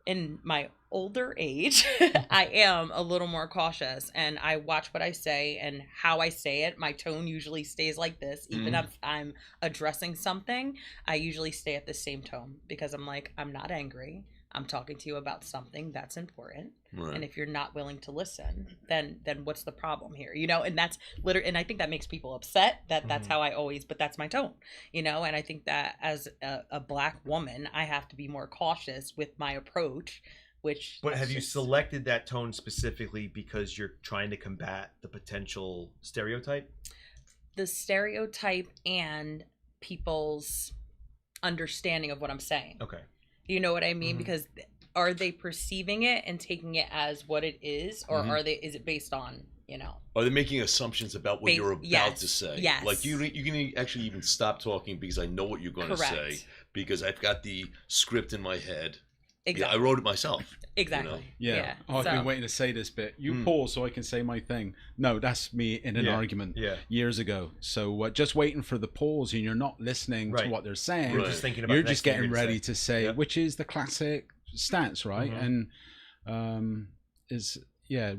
in my older age, I am a little more cautious, and I watch what I say and how I say it. My tone usually stays like this. Even if I'm addressing something, I usually stay at the same tone, because I'm like, I'm not angry. I'm talking to you about something that's important. Right. And if you're not willing to listen, then what's the problem here? And that's literally, and I think that makes people upset that's how I always, but that's my tone, and I think that as a black woman, I have to be more cautious with my approach, But have you selected that tone specifically because you're trying to combat the potential stereotype? the stereotype and people's understanding of what I'm saying. Okay. You know what I mean? Mhm. Because are they perceiving it and taking it as what it is, or is it based on, you know? Are they making assumptions about what you're about to say? Yes. Like you can actually even stop talking because I know what you're going to say because I've got the script in my head. Exactly. Yeah, I wrote it myself. Exactly. You know? Yeah. Oh, I've been waiting to say this bit. You pause so I can say my thing. No, that's me in an argument years ago. So just waiting for the pause, and you're not listening to what they're saying. You're just thinking about. You're just getting ready to say, which is the classic stance, right? And is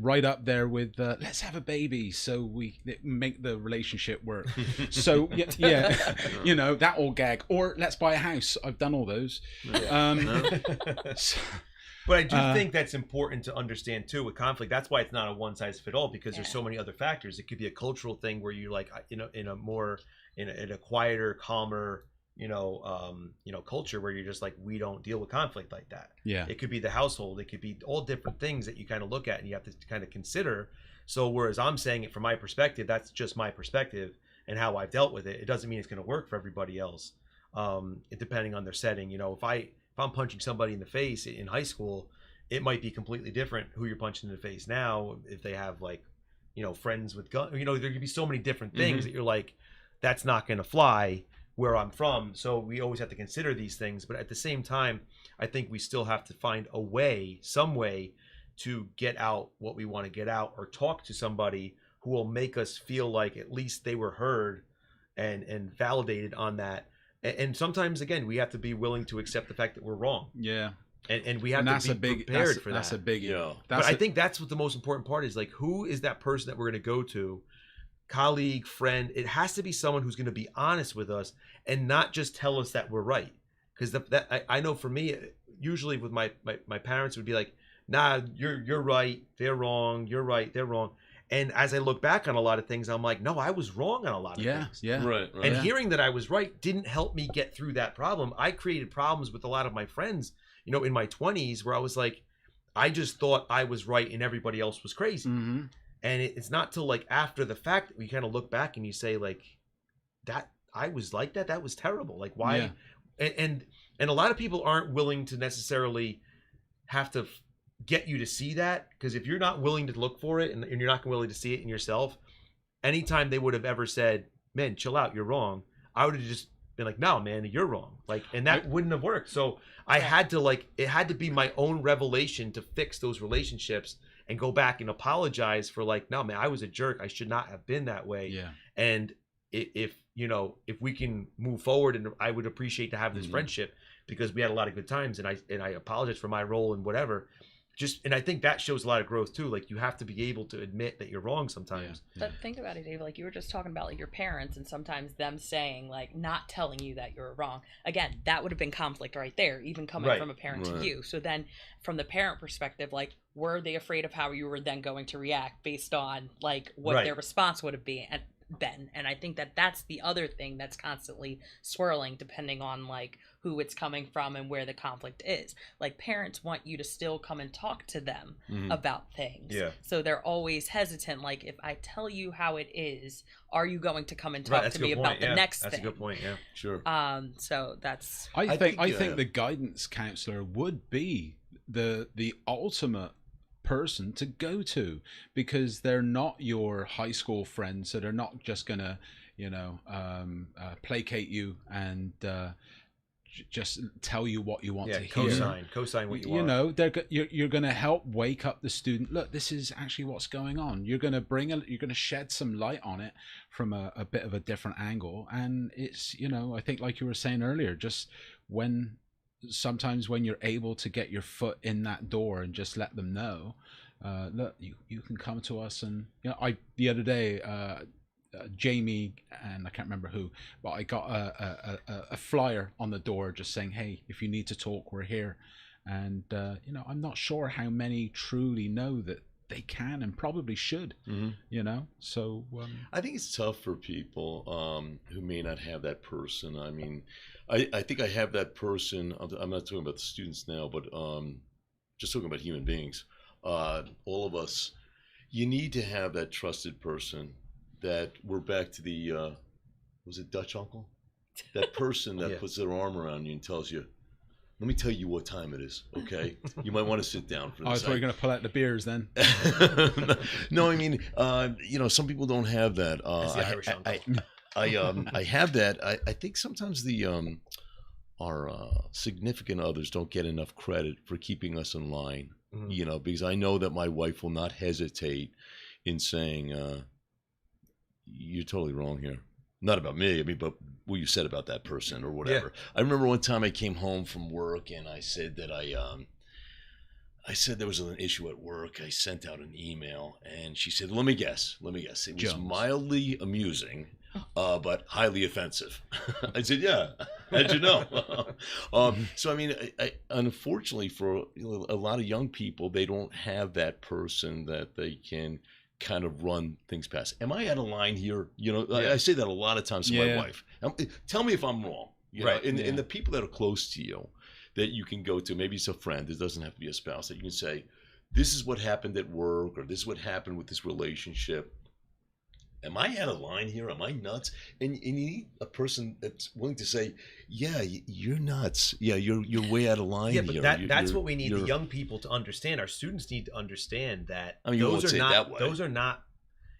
right up there with let's have a baby so we make the relationship work. So you know, that old gag, or let's buy a house. I've done all those. But I do think that's important to understand too with conflict. That's why it's not a one size fit all, because there's so many other factors. It could be a cultural thing where you like, in a quieter, calmer, culture where you're just like, we don't deal with conflict like that. Yeah. It could be the household. It could be all different things that you kind of look at and you have to kind of consider. So whereas I'm saying it from my perspective, that's just my perspective and how I've dealt with it. It doesn't mean it's going to work for everybody else. Depending on their setting, if I'm punching somebody in the face in high school, it might be completely different who you're punching in the face now. If they have friends with guns, there could be so many different things that you're like, that's not going to fly where I'm from. So we always have to consider these things. But at the same time, I think we still have to find a way, some way to get out what we want to get out, or talk to somebody who will make us feel like at least they were heard and validated on that. And sometimes, again, we have to be willing to accept the fact that we're wrong. Yeah. And we have to be prepared for that. That's a big, But I think that's what the most important part is. Like, who is that person that we're going to go to? Colleague, friend. It has to be someone who's going to be honest with us and not just tell us that we're right. Because I know for me, usually with my parents would be like, nah, you're right, they're wrong. You're right, they're wrong. And as I look back on a lot of things, I'm like, no, I was wrong on a lot of things. Yeah. Right. And hearing that I was right didn't help me get through that problem. I created problems with a lot of my friends, in my 20s, where I was like, I just thought I was right and everybody else was crazy. Mm-hmm. And it's not till like after the fact that we kind of look back and you say like, that I was like that. That was terrible. Like why? Yeah. And a lot of people aren't willing to necessarily have to get you to see that, because if you're not willing to look for it and you're not willing to see it in yourself, anytime they would have ever said, man, chill out, you're wrong, I would have just been like, no, man, you're wrong. Like, and that wouldn't have worked. So I had to it had to be my own revelation to fix those relationships and go back and apologize for like, no, man, I was a jerk. I should not have been that way. Yeah. And if we can move forward, and I would appreciate to have this friendship, because we had a lot of good times, and I apologize for my role and whatever. And I think that shows a lot of growth too. Like, you have to be able to admit that you're wrong sometimes. Yeah. But think about it, Dave. Like, you were just talking about like your parents and sometimes them saying like, not telling you that you're wrong. Again, that would have been conflict right there, even coming from a parent to you. So then from the parent perspective, like, were they afraid of how you were then going to react based on like what their response would have been? And I think that that's the other thing that's constantly swirling depending on like who it's coming from and where the conflict is. Like, parents want you to still come and talk to them about things. Yeah. So they're always hesitant. Like, if I tell you how it is, are you going to come and talk to me about the next thing? That's a good point. Yeah, sure. So that's. I think the guidance counselor would be the ultimate person to go to, because they're not your high school friends, so they're not just gonna placate you and just tell you what you want to hear. Co-sign what you want. You're gonna help wake up the student. Look, this is actually what's going on. You're gonna shed some light on it from a bit of a different angle. And it's I think, like you were saying earlier, just sometimes when you're able to get your foot in that door and just let them know, look, you can come to us. And the other day, Jamie and I can't remember who, but I got a flyer on the door just saying, hey, if you need to talk, we're here. And I'm not sure how many truly know that they can and probably should. So I think it's tough for people who may not have that person. I mean, I think I have that person. I'm not talking about the students now, but just talking about human beings. All of us, you need to have that trusted person that we're back to the was it Dutch uncle? That person that puts their arm around you and tells you, let me tell you what time it is, okay? You might want to sit down for this. I thought you were going to pull out the beers then. No, I mean, some people don't have that. I have that. I think sometimes our significant others don't get enough credit for keeping us in line, because I know that my wife will not hesitate in saying, you're totally wrong here. Not about me, I mean, but what you said about that person or whatever. Yeah. I remember one time I came home from work and I said that I said there was an issue at work. I sent out an email and she said, let me guess. It was mildly amusing, but highly offensive. I said, yeah, how'd you know? So, I mean, I unfortunately for a lot of young people, they don't have that person that they can kind of run things past. Am I out of line here? I say that a lot of times to my wife. Tell me if I'm wrong. And the people that are close to you that you can go to, maybe it's a friend, it doesn't have to be a spouse, that you can say, this is what happened at work, or this is what happened with this relationship. Am I out of line here? Am I nuts? And you need a person that's willing to say, yeah, you're nuts. Yeah, you're way out of line here. Yeah, but that's what we need the young people to understand. Our students need to understand that those are not,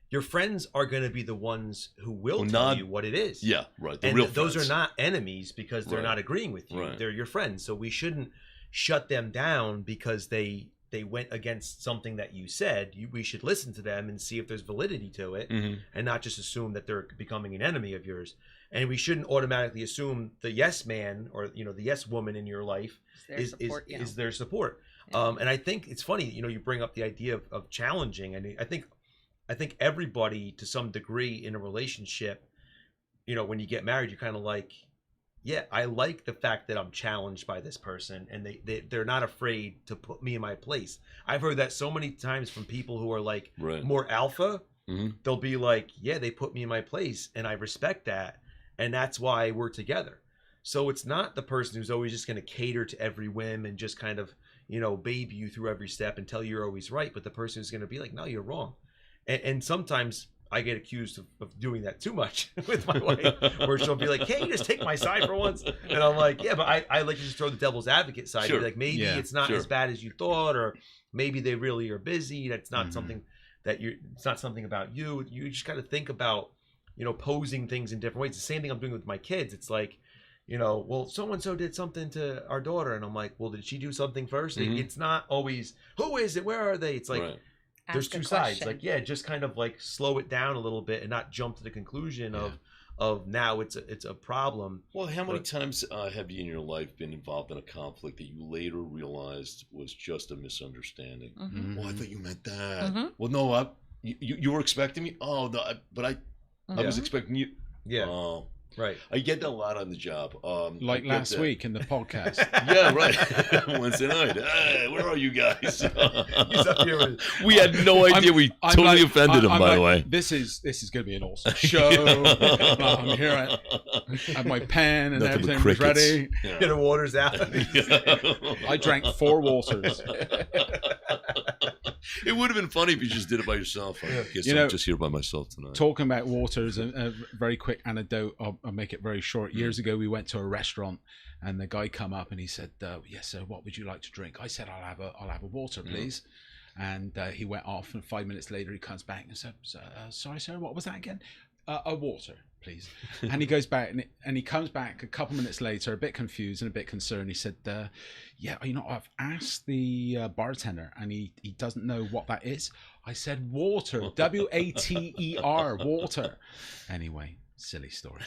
your friends are going to be the ones who will tell you what it is. Yeah, right. And those are not enemies because they're not agreeing with you. Right. They're your friends. So we shouldn't shut them down because they went against something that you said. We should listen to them and see if there's validity to it, and not just assume that they're becoming an enemy of yours. And we shouldn't automatically assume the yes man or the yes woman in your life is their support. Yeah. And I think it's funny, you bring up the idea of challenging. And I think everybody to some degree in a relationship, when you get married, you're kind of like, yeah, I like the fact that I'm challenged by this person and they're not afraid to put me in my place. I've heard that so many times from people who are like more alpha. They'll be like, yeah, they put me in my place and I respect that. And that's why we're together. So it's not the person who's always just going to cater to every whim and just kind of, baby you through every step and tell you you're always right. But the person who's going to be like, no, you're wrong. And sometimes I get accused of doing that too much with my wife, where she'll be like, can't you just take my side for once? And I'm like, yeah, but I like to just throw the devil's advocate side. Sure. Like, maybe it's not as bad as you thought, or maybe they really are busy. That's not something that it's not something about you. You just got to think about, posing things in different ways. The same thing I'm doing with my kids. It's like, well, so-and-so did something to our daughter. And I'm like, well, did she do something first? It's not always, who is it? Where are they? It's like, there's two sides. Like, just kind of like slow it down a little bit and not jump to the conclusion of now it's a problem. Well, how many times have you in your life been involved in a conflict that you later realized was just a misunderstanding? Oh, I thought you meant that. Well, no, you were expecting me. Oh, no, but I was expecting you. Yeah. Oh. Right. I get that a lot on the job. Like last week in the podcast. Yeah, right. Wednesday night. Hey, where are you guys? He's up here with... We had no idea. I'm totally offended him, by the way. This is going to be an awesome show. I'm here. I have my pen and everything was ready. Yeah. Get the waters out. I drank 4 waters. It would have been funny if you just did it by yourself. I guess I'm just here by myself tonight. Talking about waters, a very quick anecdote. I'll make it very short. Years ago, we went to a restaurant, and the guy come up and he said, "Yes, sir. What would you like to drink?" I said, "I'll have a water, please." And he went off, and 5 minutes later, he comes back and said, "Sorry, sir. What was that again?" A water, please. And he goes back and he comes back a couple minutes later, a bit confused and a bit concerned. He said, yeah, I've asked the bartender and he doesn't know what that is. I said, water, W-A-T-E-R, water. Anyway, silly story.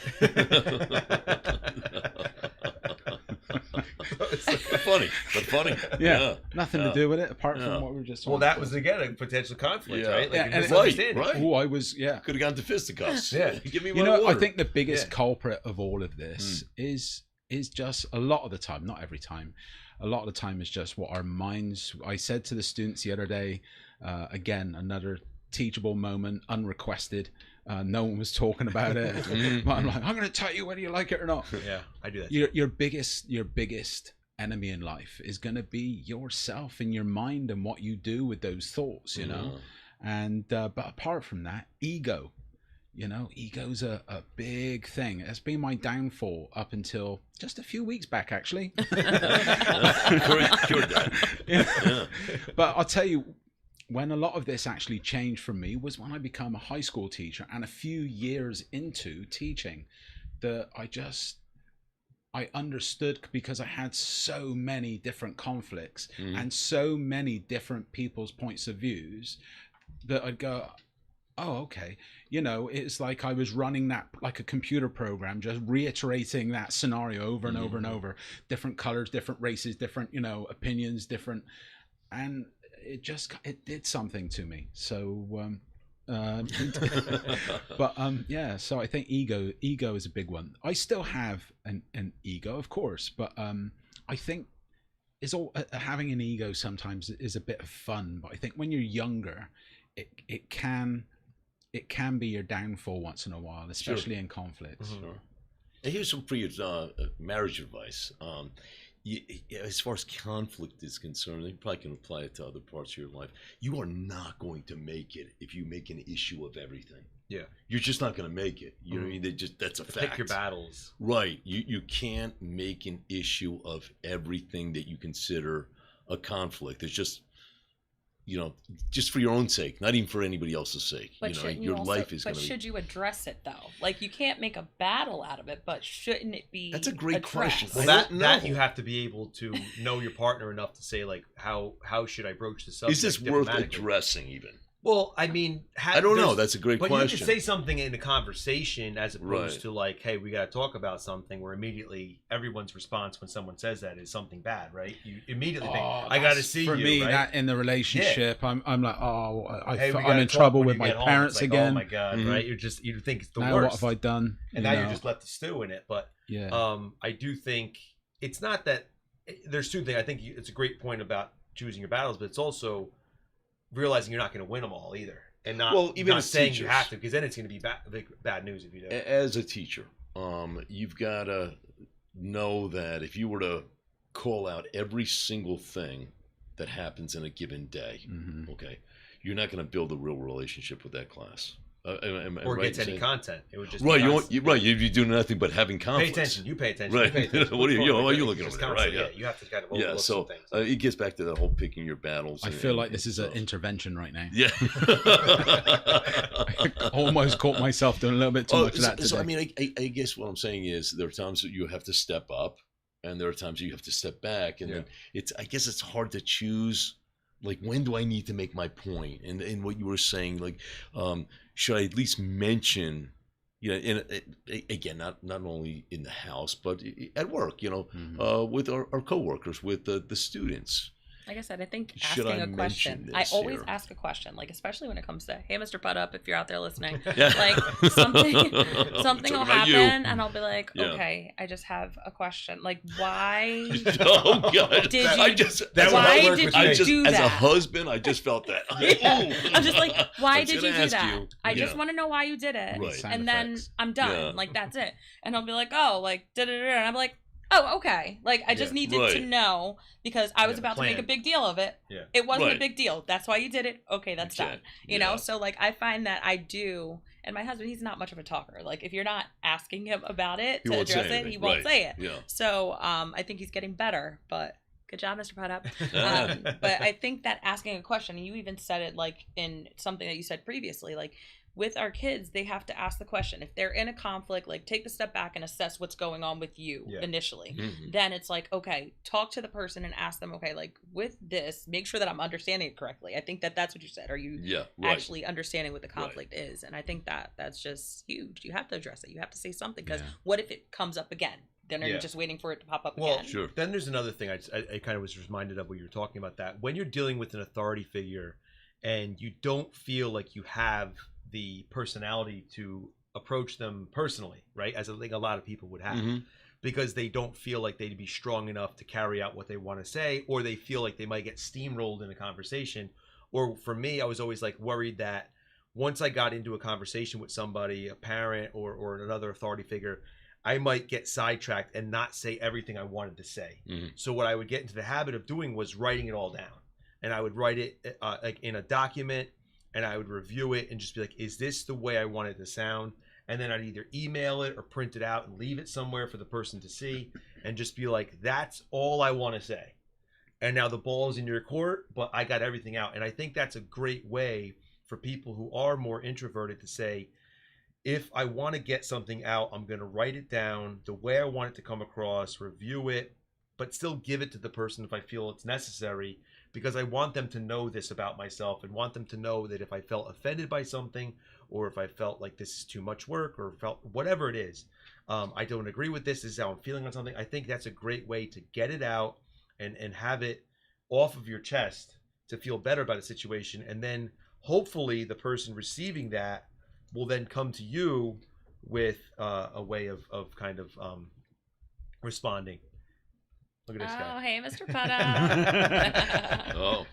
Funny. Yeah. Nothing to do with it apart from what we were just talking about. That was again a potential conflict, right? Like, and right. Oh, I was, could have gone to fisticuffs. Give me my water. I think the biggest culprit of all of this is just a lot of the time, not every time. A lot of the time is just what our minds. I said to the students the other day, again, another teachable moment, unrequested. No one was talking about it. But I'm like, I'm going to tell you whether you like it or not. Yeah, I do that. Your biggest enemy in life is going to be yourself and your mind and what you do with those thoughts, you know. And but apart from that, ego. You know, ego's a big thing. It's been my downfall up until just a few weeks back, actually. Yeah. But I'll tell you, when a lot of this actually changed for me was when I became a high school teacher, and a few years into teaching, that I understood, because I had so many different conflicts and so many different people's points of views, that I'd go, oh, okay. You know, it's like I was running that like a computer program, just reiterating that scenario over and over and over. Different colors, different races, different, you know, opinions, different. And it did something to me. So, yeah, so I think ego is a big one. I still have an ego, of course, but I think having an ego sometimes is a bit of fun. But I think when you're younger, it can be your downfall once in a while, especially in conflicts. Sure. And here's some for your marriage advice. As far as conflict is concerned, you probably can apply it to other parts of your life. You are not going to make it if you make an issue of everything. Yeah, you're just not going to make it. You know what I mean? That's a fact. Pick your battles. Right. You can't make an issue of everything that you consider a conflict. It's just, you know, just for your own sake, not even for anybody else's sake. But you know, your life is going to be. But should you address it though? Like, you can't make a battle out of it, but shouldn't it be? That's a great question. Well, that you have to be able to know your partner enough to say, like, how should I broach the subject? Is this worth addressing even? Well, I mean, I don't know. That's a great question. But you can say something in a conversation as opposed to like, hey, we got to talk about something, where immediately everyone's response when someone says that is something bad, right? You immediately think, I got to see you. For me, right? that in the relationship, I'm like, oh, I'm in talk trouble when with you my get home. parents It's like, again. Oh my God, right? You think it's the now worst. What have I done? And now you're just left to stew in it. But yeah, I do think it's not that. There's two things. I think it's a great point about choosing your battles, but it's also realizing you're not going to win them all either. And even not saying teachers, you have to, because then it's going to be bad news if you do. As a teacher, you've got to know that if you were to call out every single thing that happens in a given day, okay, you're not going to build a real relationship with that class. Or gets any content. It would just right. You do nothing but having conflicts. Pay attention. You pay attention. Right. You pay attention. What are you looking over there? Right. Yeah. You have to kind of overlook some things. It gets back to the whole picking your battles. I feel like this is an intervention right now. Yeah. I almost caught myself doing a little bit too much of that today. So I mean, I guess what I'm saying is there are times that you have to step up, and there are times you have to step back, and then I guess it's hard to choose. Like, when do I need to make my point? And what you were saying, like, should I at least mention, you know, again, not only in the house, but at work, you know, with our coworkers, with the students. Like I said, I think asking a question. I always ask a question, like, especially when it comes to, hey, Mr. Put Up, if you're out there listening, like something will happen, and I'll be like, okay, I just have a question. Like, why? Oh God! Did you? Why did you do that? As a husband, I just felt that. I'm just like, why did you do that? I just want to know why you did it, and then I'm done. Like, that's it. And I'll be like, oh, like da da da, and I'm like, oh, okay. Like, I just needed to know, because I was about to make a big deal of it. Yeah. It wasn't a big deal. That's why you did it. Okay, that's done. You know? So, like, I find that I do, and my husband, he's not much of a talker. Like, if you're not asking him about it to address it, he won't say it. Yeah. So, I think he's getting better, but good job, Mr. Put Up. But I think that asking a question, and you even said it, like, in something that you said previously, like, with our kids, they have to ask the question. If they're in a conflict, like, take the step back and assess what's going on with you initially. Then it's like, okay, talk to the person and ask them, okay, like, with this, make sure that I'm understanding it correctly. I think that's what you said. Are you actually understanding what the conflict is? And I think that's just huge. You have to address it. You have to say something, because what if it comes up again? Then are you just waiting for it to pop up again? Sure. Then there's another thing I kind of was reminded of when you were talking about that. When you're dealing with an authority figure and you don't feel like you have the personality to approach them personally, right? As I think a lot of people would have, because they don't feel like they'd be strong enough to carry out what they want to say, or they feel like they might get steamrolled in a conversation. Or for me, I was always like worried that once I got into a conversation with somebody, a parent or another authority figure, I might get sidetracked and not say everything I wanted to say. So what I would get into the habit of doing was writing it all down, and I would write it like in a document. and I would review it and just be like, is this the way I want it to sound? And then I'd either email it or print it out and leave it somewhere for the person to see and just be like, that's all I want to say. And now the ball is in your court, but I got everything out. And I think that's a great way for people who are more introverted to say, if I want to get something out, I'm going to write it down the way I want it to come across, review it, but still give it to the person if I feel it's necessary, because I want them to know this about myself and want them to know that if I felt offended by something, or if I felt like this is too much work, or felt whatever it is, I don't agree with this is how I'm feeling on something. I think that's a great way to get it out and have it off of your chest to feel better about a situation. And then hopefully the person receiving that will then come to you with a way of kind of responding. Look at this guy. Oh, hey, Mr. Putta. Oh,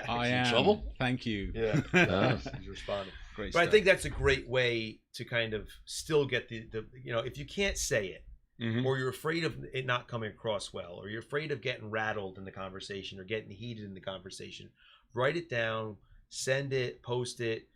I in am. trouble? Thank you. Yeah, he's responding. Great But I stuff. think that's a great way to kind of still get the if you can't say it, Mhm. or you're afraid of it not coming across well, or you're afraid of getting rattled in the conversation or getting heated in the conversation, write it down, send it, post it,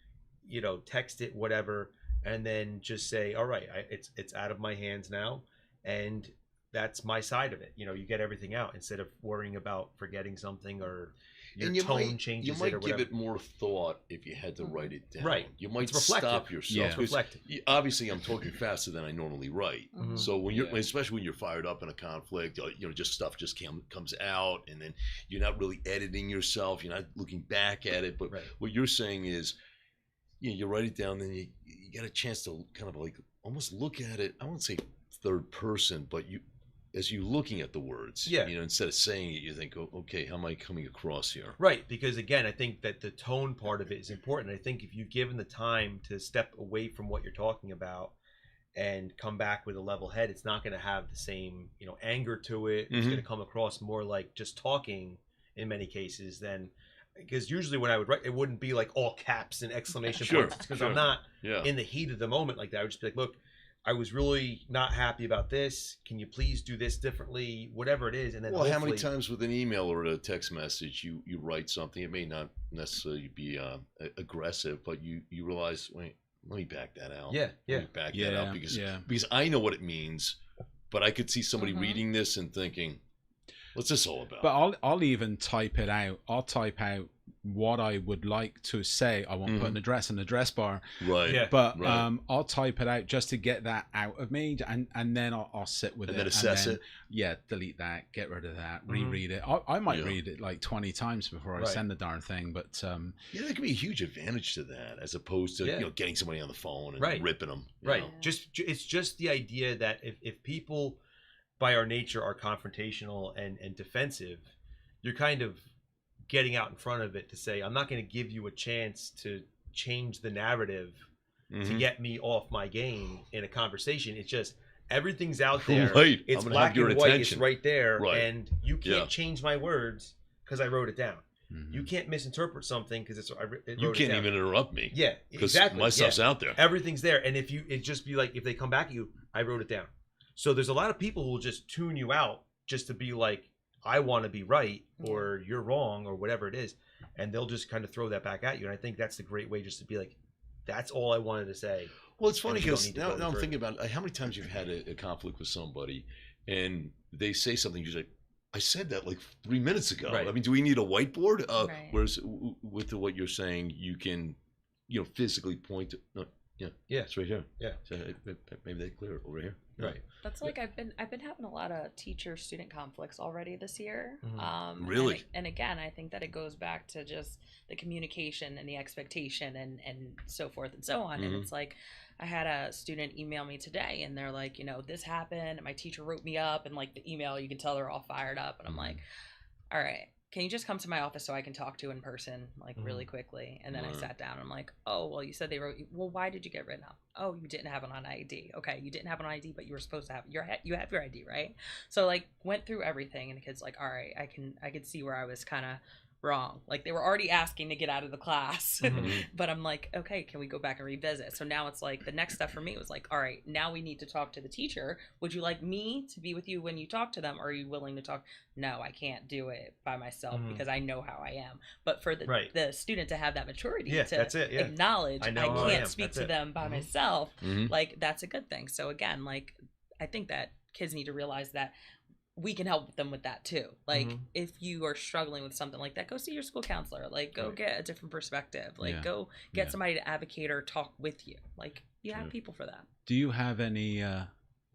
text it, whatever, and then just say, all right, it's out of my hands now, and that's my side of it. You get everything out instead of worrying about forgetting something or your tone changes. You might or give whatever. it more thought if you had to write it down. Right. You might It's reflective. stop yourself. Yeah. It's 'cause reflective. Obviously, I'm talking faster than I normally write. Mhm. So when you're, Yeah. especially when you're fired up in a conflict, just stuff just comes out, and then you're not really editing yourself. You're not looking back at it. But Right. what you're saying is, you write it down, then you get a chance to kind of like almost look at it. I won't say third person, but as you looking at the words, Yeah. instead of saying it, you think, oh, okay, how am I coming across here? Right, because again, I think that the tone part of it is important. I think if you've given the time to step away from what you're talking about and come back with a level head, it's not going to have the same, anger to it. It's Mhm. going to come across more like just talking in many cases than, because usually when I would write, it wouldn't be like all caps and exclamation Sure, points, because sure. I'm not Yeah. in the heat of the moment like that. I would just be like, look, I was really not happy about this. Can you please do this differently? Whatever it is. And then Well, how many hopefully- times with an email or a text message you write something? It may not necessarily be aggressive, but you realize, wait, let me back that out. Yeah, yeah. Let me back that Yeah, out because yeah. I know what it means, but I could see somebody Mhm. reading this and thinking, what's this all about? But I'll even type it out. I'll type out what I would like to say. I won't put an address in the address bar, right. Yeah. but Right. I'll type it out just to get that out of me, and then I'll sit with And it then assess then, it. Yeah, delete that, get rid of that, Mhm. reread it. I might Yeah. read it like 20 times before I Right. send the darn thing. But Yeah, there could be a huge advantage to that as opposed to Yeah. getting somebody on the phone and Right. ripping them. Right. know? It's just the idea that if people by our nature are confrontational and defensive, you're kind of getting out in front of it to say, I'm not going to give you a chance to change the narrative to Mhm. get me off my game in a conversation. It's just everything's out there. Right. It's I'm gonna black have your and white. attention. It's right there. Right. And you can't Yeah. change my words because I wrote it down. Mhm. You can't misinterpret something because I wrote You it can't down. even interrupt me. Yeah, Because exactly. my stuff's yeah. out there. Everything's there. And if it just be like, if they come back at you, I wrote it down. So there's a lot of people who will just tune you out just to be like, I want to be right, or you're wrong, or whatever it is. And they'll just kind of throw that back at you. And I think that's the great way just to be like, that's all I wanted to say. Well, it's funny And you don't because need to now, go now I'm further. thinking about how many times you've had a conflict with somebody and they say something, you're like, I said that like 3 minutes ago. Right. I mean, do we need a whiteboard? Right. Whereas with what you're saying, you can, physically point to, no, yeah, Yeah. it's right here. Yeah. So maybe they clear it over here. Right. That's like I've been having a lot of teacher-student conflicts already this year. Mhm. Really? And again, I think that it goes back to just the communication and the expectation and so forth and so on. And Mhm. it's like I had a student email me today, and they're like, this happened, and my teacher wrote me up, and like the email, you can tell they're all fired up, and I'm like, all right. Can you just come to my office so I can talk to you in person, like really quickly? And then I Right. sat down. And I'm like, oh, well, you said they wrote you. Well, why did you get written up? Oh, you didn't have it on ID. Okay, you didn't have it on ID, but you were supposed to have you have your ID, right? So like went through everything, and the kid's like, all right, I could see where I was kind of wrong. Like they were already asking to get out of the class. Mhm. But I'm like, okay, can we go back and revisit? So now it's like the next step for me was like, all right, now we need to talk to the teacher. Would you like me to be with you when you talk to them? Or are you willing to talk? No, I can't do it by myself Mhm. because I know how I am. But for the, Right. the student to have that maturity Yeah, to that's it, yeah. acknowledge I I, know how I am, can't speak that's to it. them by Mhm. myself, Mhm. like that's a good thing. So again, like I think that kids need to realize that we can help them with that too. Like Mhm. if you are struggling with something like that, go see your school counselor. Like go Right. get a different perspective. Like Yeah. go get Yeah. somebody to advocate or talk with you. Like you have Sure. people for that. Do you have any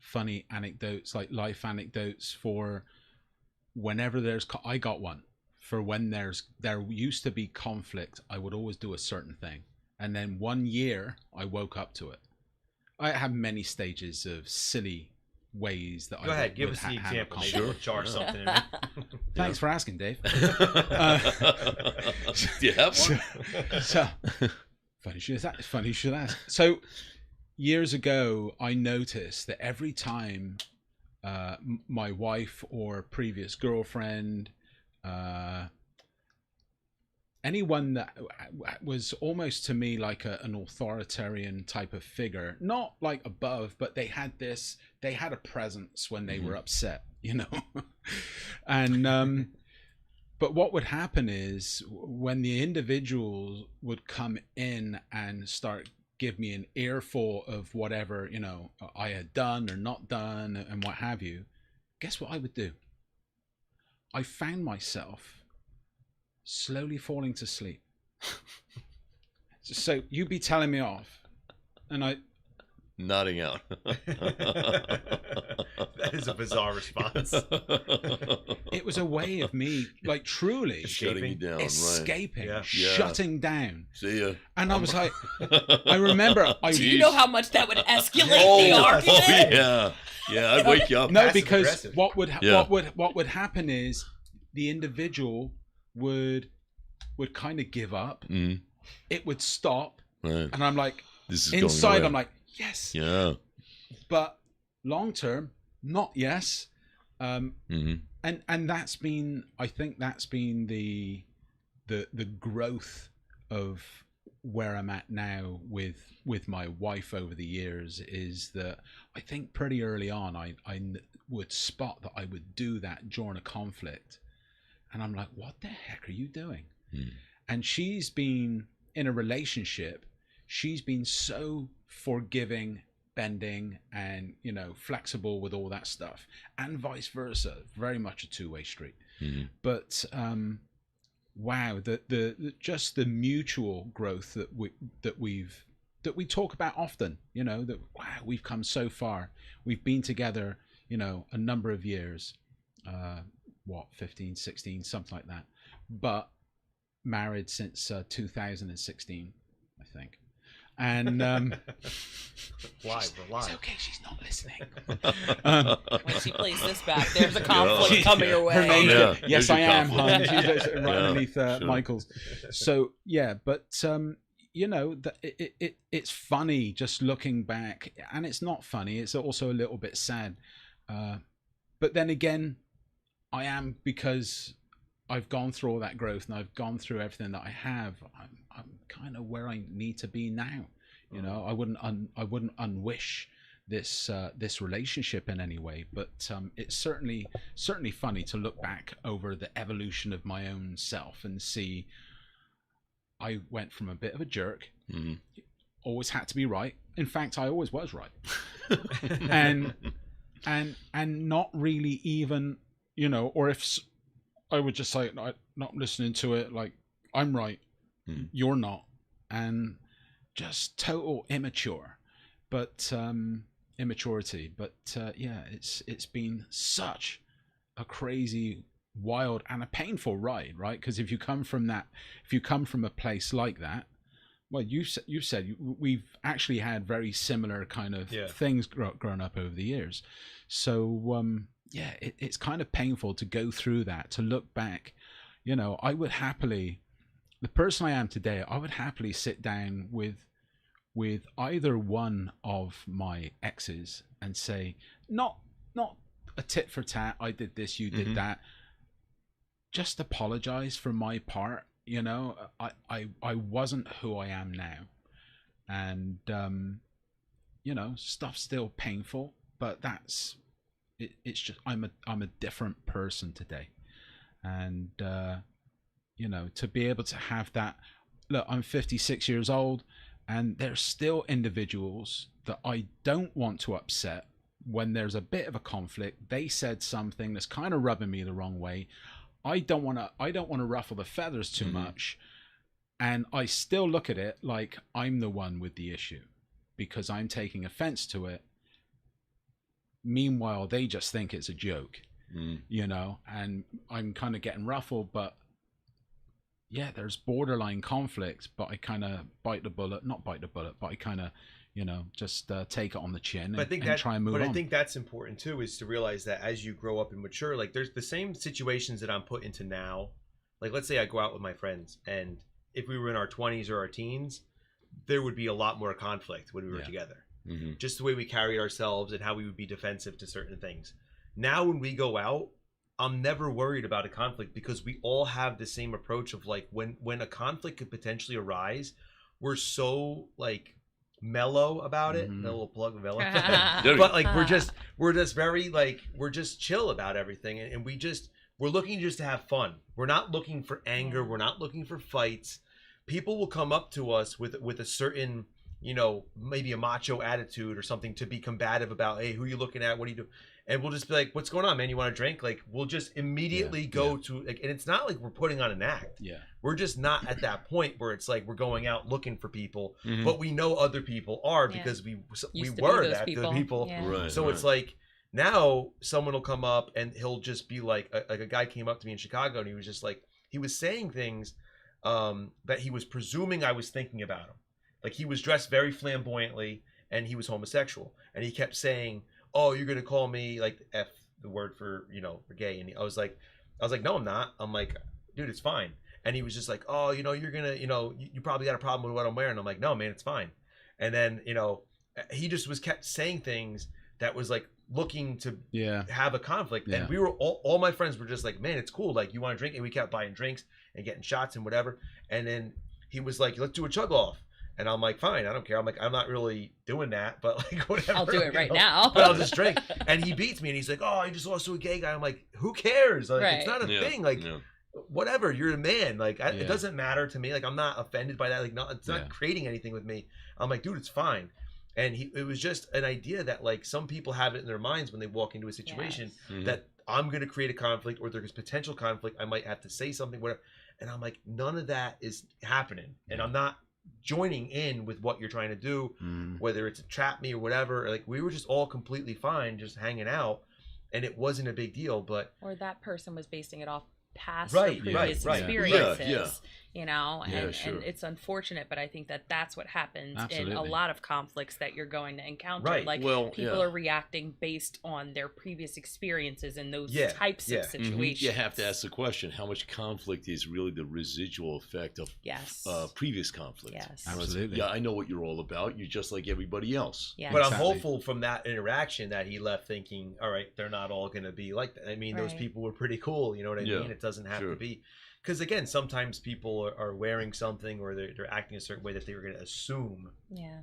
funny anecdotes, like life anecdotes for whenever there's I got one for when there used to be conflict, I would always do a certain thing, and then one year I woke up to it. I have many stages of silly ways that Go I ahead, would, give would us the handle example. Maybe conflict. we'll charge Yeah. something in it. Thanks for asking, Dave. Do you have one? So funny you should ask. So years ago, I noticed that every time my wife or previous girlfriend, anyone that was almost to me like an authoritarian type of figure, not like above, but they had a presence when they were upset, you know. And but what would happen is when the individuals would come in and start give me an earful of whatever, you know, I had done or not done and what have you, guess what I would do? I found myself slowly falling to sleep. So you'd be telling me off and I Nodding out. That is a bizarre response. it was a way of me like truly Shutting you down, right? escaping, Yeah. shutting down. See ya. And I was like, I remember Do you know how much that would escalate Oh, the oh, argument? yeah. I'd wake you up. no, Passive because aggressive. Yeah. what would happen is the individual would kind of give up. Mm, It would stop, right. and I'm like, This is inside, going away. I'm like, yes, Yeah. but long term, not yes. Mm-hmm. And that's been, I think that's been the growth of where I'm at now with my wife over the years, is that I think pretty early on I would spot that I would do that during a conflict, and I'm like, what the heck are you doing? And she's been in a relationship, she's been so forgiving, bending, and, you know, flexible with all that stuff, and vice versa, very much a two-way street. Mm-hmm. But wow, the just the mutual growth that we talk about often, you know, that wow, we've come so far, we've been together, you know, a number of years, 15, 16, something like that, but married since 2016, I think. And Live, we're it's live. okay, she's not listening. When she plays this back, there's a conflict She- coming your way. Her name, Yeah, yes, there's I your am, hon. conflict. She's right Yeah, underneath sure. Michael's. So yeah, but you know, it's funny just looking back, and it's not funny. It's also a little bit sad. But then again, I am, because I've gone through all that growth and I've gone through everything that I have. I'm kind of where I need to be now. You know, I wouldn't unwish this relationship in any way, but it's certainly funny to look back over the evolution of my own self and see I went from a bit of a jerk, Mm-hmm. always had to be right. In fact, I always was right, and not really even, you know, or if I would just say, not listening to it, like, I'm right, you're not, and just total immaturity. But yeah, it's been such a crazy, wild, and a painful ride, right? Because if you come from a place like that, well, you've said we've actually had very similar kind of things grown up over the years. So yeah, it's kind of painful to go through that, to look back. You know, I would happily, the person I am today, I would happily sit down with either one of my exes and say, not a tit for tat, I did this, you did that. just apologize for my part. You know, I wasn't who I am now, and you know, stuff's still painful, but that's it. It's just I'm a different person today, and you know, to be able to have that. Look, I'm 56 years old, and there's still individuals that I don't want to upset when there's a bit of a conflict. They said something that's kind of rubbing me the wrong way. I don't want to ruffle the feathers too much, and I still look at it like I'm the one with the issue because I'm taking offense to it. Meanwhile, they just think it's a joke, you know, and I'm kind of getting ruffled, but yeah, there's borderline conflict, but I kind of not bite the bullet, but I kind of, you know, just take it on the chin and try and move on. But I think that's important too, is to realize that as you grow up and mature, like there's the same situations that I'm put into now. Like, let's say I go out with my friends, and if we were in our 20s or our teens, there would be a lot more conflict when we were together. Just the way we carried ourselves and how we would be defensive to certain things. Now, when we go out, I'm never worried about a conflict because we all have the same approach of like when a conflict could potentially arise, we're so like mellow about it. A little plug of mellow. But like we're just very like we're just chill about everything, and we're looking just to have fun. We're not looking for anger. We're not looking for fights. People will come up to us with a certain, you know, maybe a macho attitude or something to be combative about, hey, who are you looking at? What do you do? And we'll just be like, what's going on, man? You want a drink? Like, we'll just immediately go to, like, and it's not like we're putting on an act. Yeah. We're just not at that point where it's like we're going out looking for people, but we know other people are because we were that people. Yeah. Right, so it's like now someone will come up and he'll just be like a guy came up to me in Chicago and he was just like, he was saying things that he was presuming I was thinking about him. Like he was dressed very flamboyantly and he was homosexual. And he kept saying, oh, you're going to call me like F, the word for, you know, for gay. And I was like, no, I'm not. I'm like, dude, it's fine. And he was just like, oh, you know, you're going to, you know, you probably got a problem with what I'm wearing. I'm like, no, man, it's fine. And then, you know, he just kept saying things that was like looking to have a conflict. And we were all my friends were just like, man, it's cool. Like, you want to drink? And we kept buying drinks and getting shots and whatever. And then he was like, let's do a chug off. And I'm like, fine, I don't care. I'm like, I'm not really doing that, but like, whatever. I'll do it right now. But I'll just drink. And he beats me, and he's like, oh, I just lost to a gay guy. I'm like, who cares? Like, it's not a thing. Like, whatever. You're a man. Like, it doesn't matter to me. Like, I'm not offended by that. Like, no, it's not creating anything with me. I'm like, dude, it's fine. And it was just an idea that like some people have it in their minds when they walk into a situation that I'm going to create a conflict or there's potential conflict. I might have to say something, whatever. And I'm like, none of that is happening. And I'm not joining in with what you're trying to do, whether it's trap me or whatever. Like, we were just all completely fine, just hanging out, and it wasn't a big deal. But or that person was basing it off past previous experiences. Yeah. You know, and it's unfortunate, but I think that that's what happens in a lot of conflicts that you're going to encounter. Like, people are reacting based on their previous experiences in those types of situations. You have to ask the question, how much conflict is really the residual effect of previous conflict? Yes. Absolutely. Yeah, I know what you're all about. You're just like everybody else. Yes. But I'm hopeful from that interaction that he left thinking, all right, they're not all going to be like that. I mean, those people were pretty cool. You know what I mean? It doesn't have to be. Because again, sometimes people are wearing something or they're acting a certain way that they were going to assume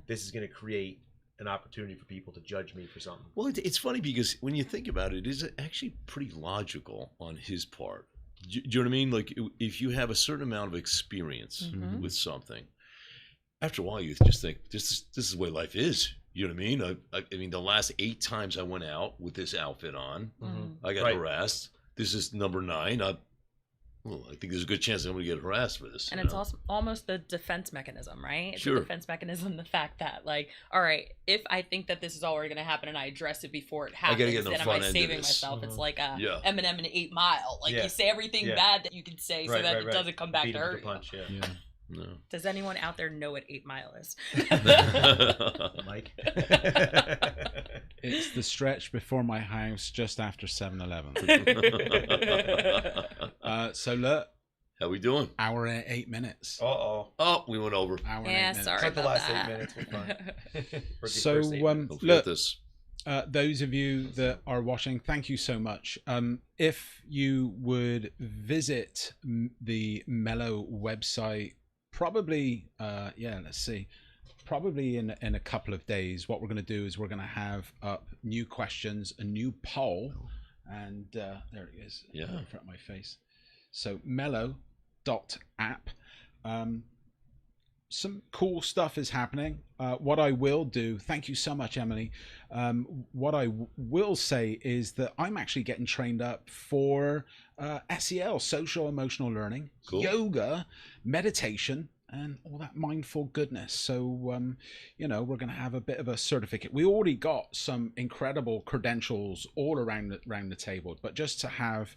this is going to create an opportunity for people to judge me for something. Well, it's funny because when you think about it, it's actually pretty logical on his part. Do you know what I mean? Like, if you have a certain amount of experience with something, after a while you just think, this is the way life is. You know what I mean? I mean, the last 8 times I went out with this outfit on, I got harassed. This is number 9. Well, I think there's a good chance I'm going to get harassed for this. And it's also almost the defense mechanism, right? It's the defense mechanism, the fact that, like, all right, if I think that this is already going to happen and I address it before it happens, then am I saving myself? It's like Eminem in 8 Mile. Like, you say everything bad that you can say so that it doesn't come back to hurt you. No. Does anyone out there know what 8 Mile is? Mike? It's the stretch before my house just after 7-Eleven. So look. How we doing? Hour and 8 minutes. Oh, we went over. Hour and 8 minutes. Sorry Cut the about last that. 8 minutes. We're fine. So look, those of you that are watching, thank you so much. If you would visit the Mello website, probably, let's see, probably in a couple of days, what we're going to do is we're going to have up new questions, a new poll, and there it is. Yeah. In front of my face. So mello.app. Some cool stuff is happening. What I will do, thank you so much, Emily. What I will say is that I'm actually getting trained up for SEL, social emotional learning, Cool. yoga, meditation, and all that mindful goodness. So, we're going to have a bit of a certificate. We already got some incredible credentials all around the table, but just to have,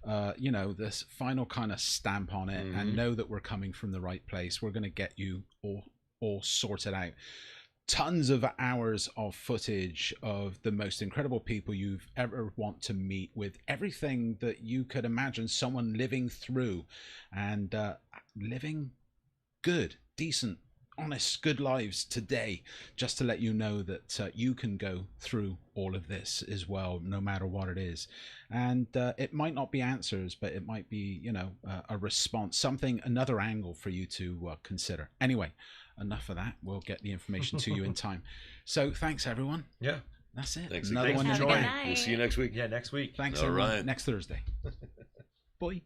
this final kind of stamp on it and know that we're coming from the right place, we're going to get you all sorted out. Tons of hours of footage of the most incredible people you've ever want to meet, with everything that you could imagine someone living through, and living good, decent, honest, good lives today, just to let you know that you can go through all of this as well, no matter what it is. And it might not be answers, but it might be, a response, something, another angle for you to consider. Anyway, enough of that. We'll get the information to you in time. So thanks, everyone. Yeah. That's it. Thanks Another again. one Have in a the good bag. night. We'll see you next week. Yeah, next week. Thanks, All everyone. right. Next Thursday. Bye.